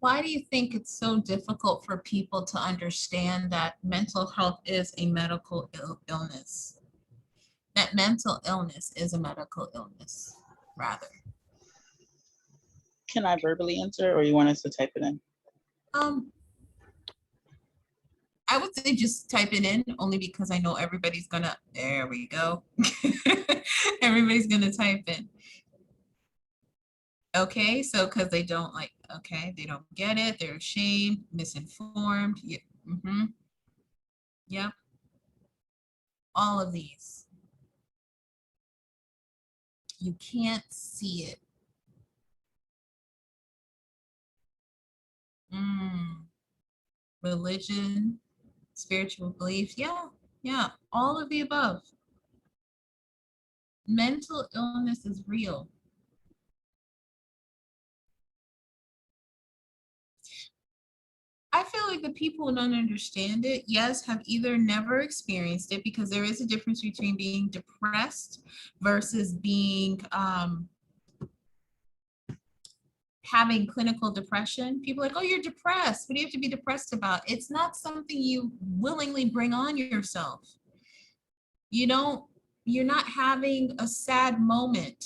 Why do you think it's so difficult for people to understand that mental health is a medical illness? That mental illness is a medical illness, rather. Can I verbally answer, or you want us to type it in? I would say just type it in, only because I know everybody's gonna, there we go. Everybody's gonna type in. Okay, so because they don't they don't get it, they're ashamed, misinformed. Yeah. Yep. All of these. You can't see it. Religion, spiritual beliefs. Yeah, all of the above. Mental illness is real. I feel like the people who don't understand it, yes, have either never experienced it, because there is a difference between being depressed versus being having clinical depression. People are like, oh, you're depressed. What do you have to be depressed about? It's not something you willingly bring on yourself. You're not having a sad moment.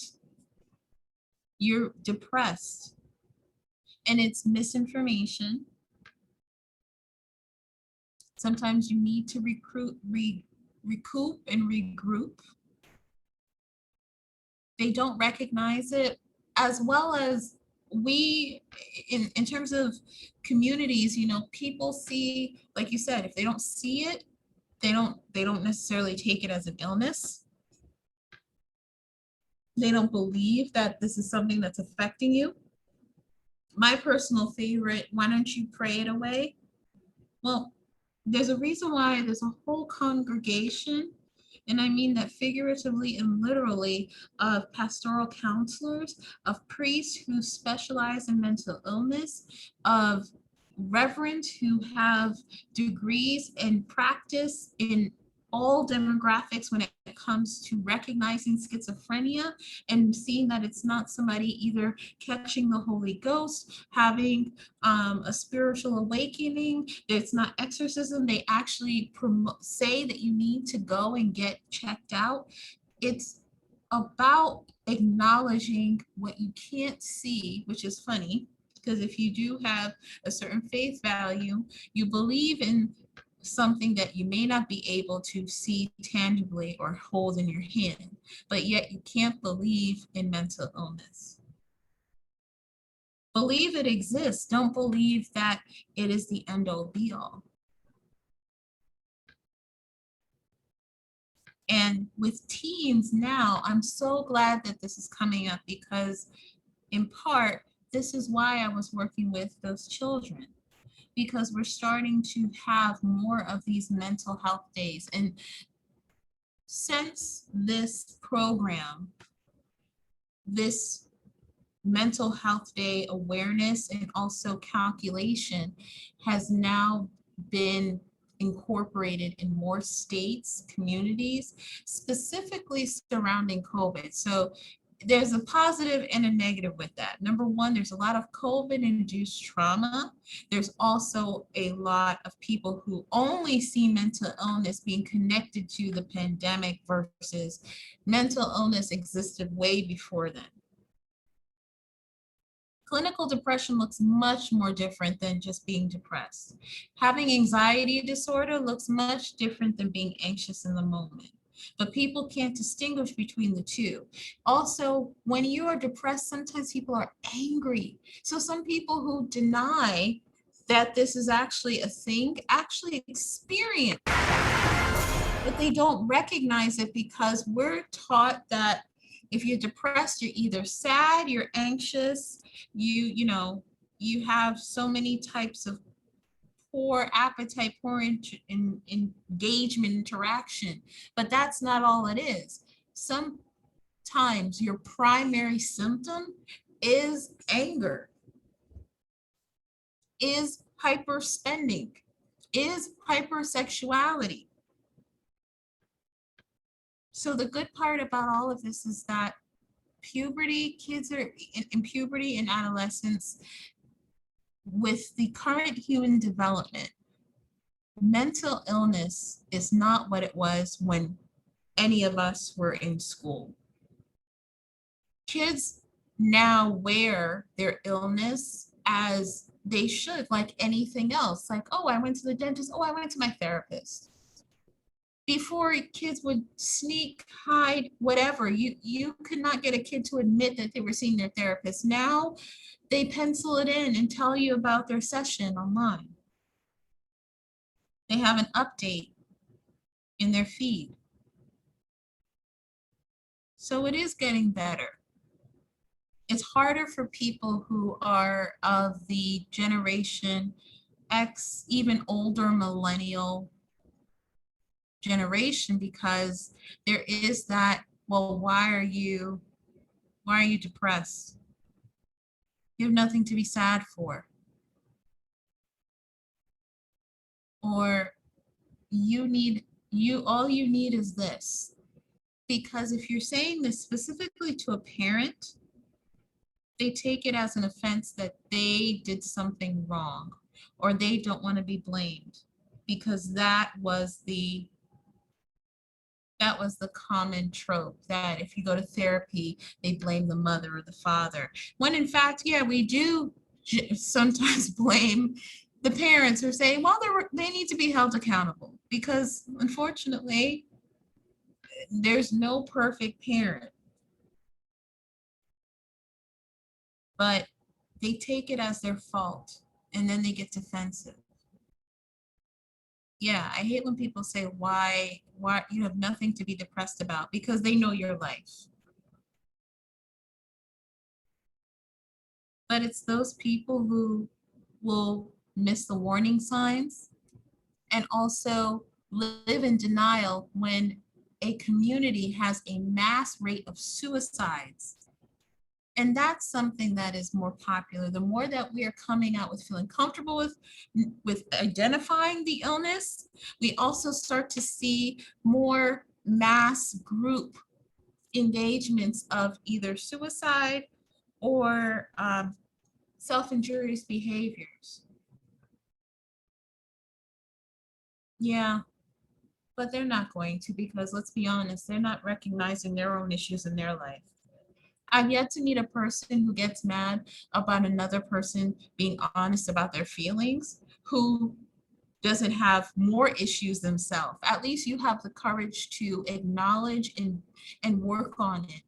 You're depressed. And it's misinformation. Sometimes you need to recoup and regroup. They don't recognize it, as well as we, in terms of communities, people see, like you said, if they don't see it, they don't necessarily take it as an illness. They don't believe that this is something that's affecting you. My personal favorite, why don't you pray it away? Well, there's a reason why there's a whole congregation, and I mean that figuratively and literally, of pastoral counselors, of priests who specialize in mental illness, of reverends who have degrees and practice in all demographics when it comes to recognizing schizophrenia and seeing that it's not somebody either catching the Holy Ghost, having a spiritual awakening. It's not exorcism. They actually say that you need to go and get checked out. It's about acknowledging what you can't see, which is funny, because if you do have a certain faith value, you believe in something that you may not be able to see tangibly or hold in your hand, but yet you can't believe in mental illness. Believe it exists. Don't believe that it is the end all be all. And with teens now, I'm so glad that this is coming up, because in part, this is why I was working with those children, because we're starting to have more of these mental health days. And since this program, this mental health day awareness and also calculation has now been incorporated in more states, communities, specifically surrounding COVID. So there's a positive and a negative with that. Number one, there's a lot of COVID-induced trauma. There's also a lot of people who only see mental illness being connected to the pandemic versus mental illness existed way before then. Clinical depression looks much more different than just being depressed. Having anxiety disorder looks much different than being anxious in the moment. But people can't distinguish between the two. Also, when you are depressed, sometimes people are angry. So some people who deny that this is actually a thing actually experience it, but they don't recognize it, because we're taught that if you're depressed, you're either sad, you're anxious, you have so many types of poor appetite, poor engagement, interaction, but that's not all it is. Sometimes your primary symptom is anger, is hyperspending, is hypersexuality. So the good part about all of this is that kids are in puberty and adolescence. With the current human development, mental illness is not what it was when any of us were in school. Kids now wear their illness as they should, like anything else. Like, oh, I went to the dentist. Oh, I went to my therapist. Before, kids would sneak, hide, whatever. You could not get a kid to admit that they were seeing their therapist. Now they pencil it in and tell you about their session online. They have an update in their feed. So it is getting better. It's harder for people who are of the generation X, even older millennial generation, because there is that, well, why are you depressed? You have nothing to be sad for. Or all you need is this. Because if you're saying this specifically to a parent, they take it as an offense that they did something wrong or they don't want to be blamed, because that was the common trope, that if you go to therapy, they blame the mother or the father. When in fact, yeah, we do sometimes blame the parents who are saying, well, they need to be held accountable, because unfortunately, there's no perfect parent. But they take it as their fault and then they get defensive. Yeah, I hate when people say, why you have nothing to be depressed about, because they know your life. But it's those people who will miss the warning signs and also live in denial when a community has a mass rate of suicides. And that's something that is more popular. The more that we are coming out with feeling comfortable with identifying the illness, we also start to see more mass group engagements of either suicide or self-injurious behaviors. Yeah, but they're not going to, because let's be honest, they're not recognizing their own issues in their life. I've yet to meet a person who gets mad about another person being honest about their feelings, who doesn't have more issues themselves. At least you have the courage to acknowledge and work on it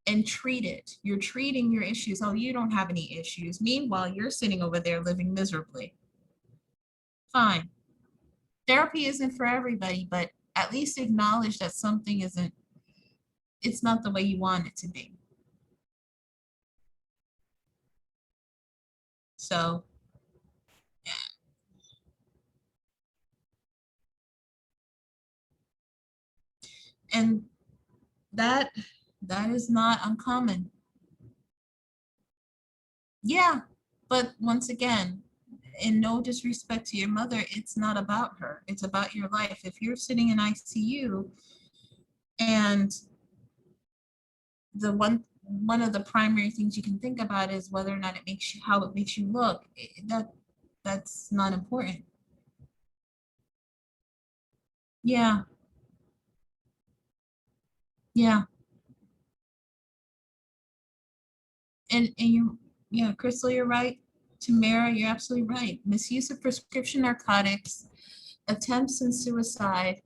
and treat it. You're treating your issues. Oh, you don't have any issues. Meanwhile, you're sitting over there living miserably. Fine. Therapy isn't for everybody, but at least acknowledge that something it's not the way you want it to be. So, yeah. And that is not uncommon. Yeah, but once again, in no disrespect to your mother, it's not about her. It's about your life. If you're sitting in ICU and the one of the primary things you can think about is whether or not it makes you, how it makes you look, that's not important. Yeah. Yeah. And you, yeah, Crystal, you're right. Tamara, you're absolutely right. Misuse of prescription narcotics, attempts and suicide.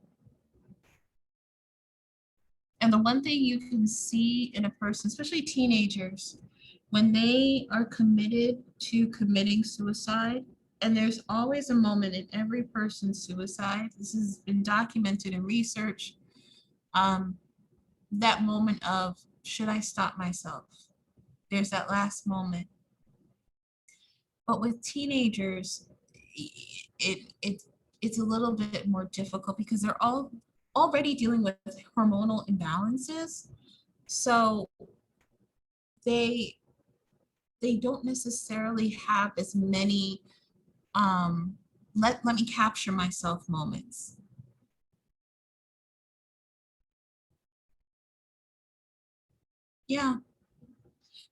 And the one thing you can see in a person, especially teenagers, when they are committed to committing suicide, and there's always a moment in every person's suicide, this has been documented in research, that moment of, should I stop myself? There's that last moment. But with teenagers, it's a little bit more difficult because they're all already dealing with hormonal imbalances. So they don't necessarily have as many let me capture myself moments. Yeah,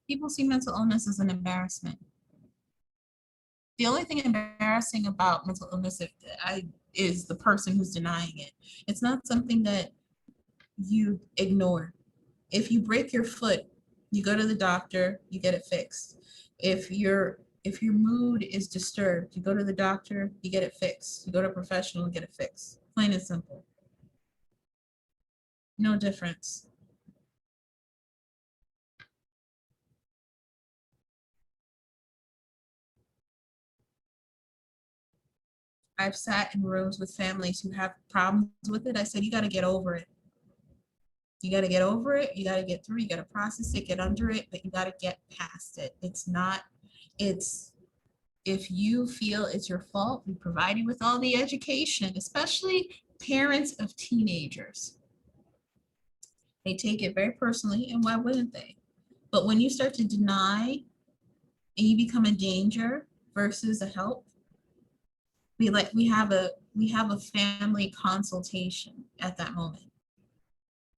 people see mental illness as an embarrassment. The only thing embarrassing about mental illness is the person who's denying it. It's not something that you ignore. If you break your foot, you go to the doctor, you get it fixed. If your mood is disturbed, you go to the doctor, you get it fixed. You go to a professional, and get it fixed. Plain and simple. No difference. I've sat in rooms with families who have problems with it. I said, you got to get over it. You got to get over it. You got to get through. You got to process it, get under it, but you got to get past it. It's not, it's, if you feel it's your fault, we provide you with all the education, especially parents of teenagers. They take it very personally, and why wouldn't they? But when you start to deny and you become a danger versus a help, we have a family consultation at that moment.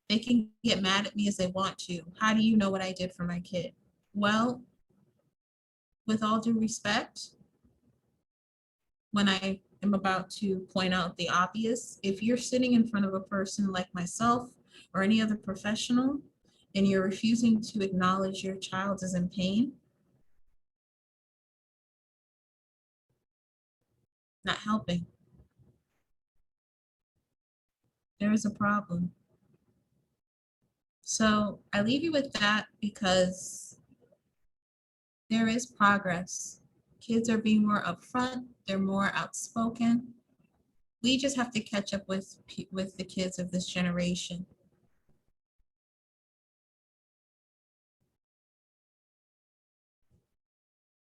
They can get mad at me as they want to. How do you know what I did for my kid? Well, with all due respect, when I am about to point out the obvious, if you're sitting in front of a person like myself or any other professional and you're refusing to acknowledge your child is in pain, not helping. There is a problem. So I leave you with that because there is progress. Kids are being more upfront, they're more outspoken. We just have to catch up with the kids of this generation.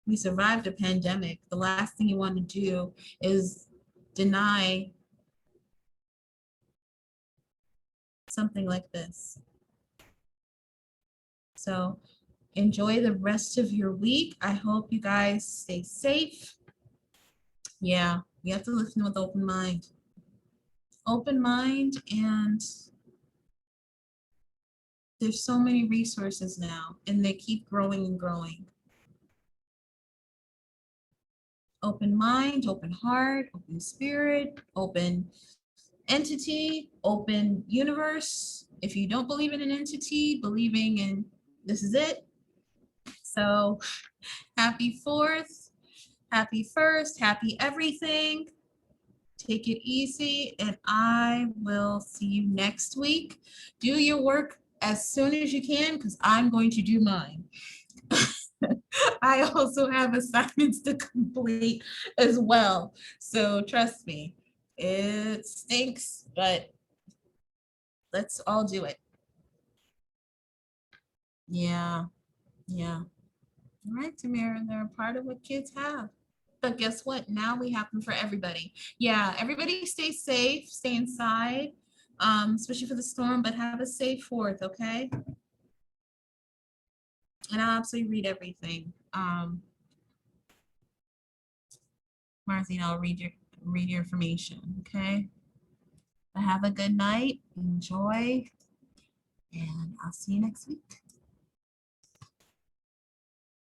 We survived a pandemic. The last thing you want to do is deny something like this. So enjoy the rest of your week. I hope you guys stay safe. Yeah, you have to listen with open mind. Open mind, and there's so many resources now, and they keep growing and growing. Open mind, open heart, open spirit, open entity, open universe. If you don't believe in an entity, believing in this is it. So happy 4th, happy 1st, happy everything. Take it easy, and I will see you next week. Do your work as soon as you can, because I'm going to do mine. I also have assignments to complete as well. So trust me, it stinks, but let's all do it. Yeah, yeah. All right, Tamara, they're a part of what kids have. But guess what? Now we have them for everybody. Yeah, everybody stay safe, stay inside, especially for the storm, but have a safe 4th, okay? And I'll absolutely read everything. Marcy, I'll read your information, okay? But have a good night, enjoy, and I'll see you next week.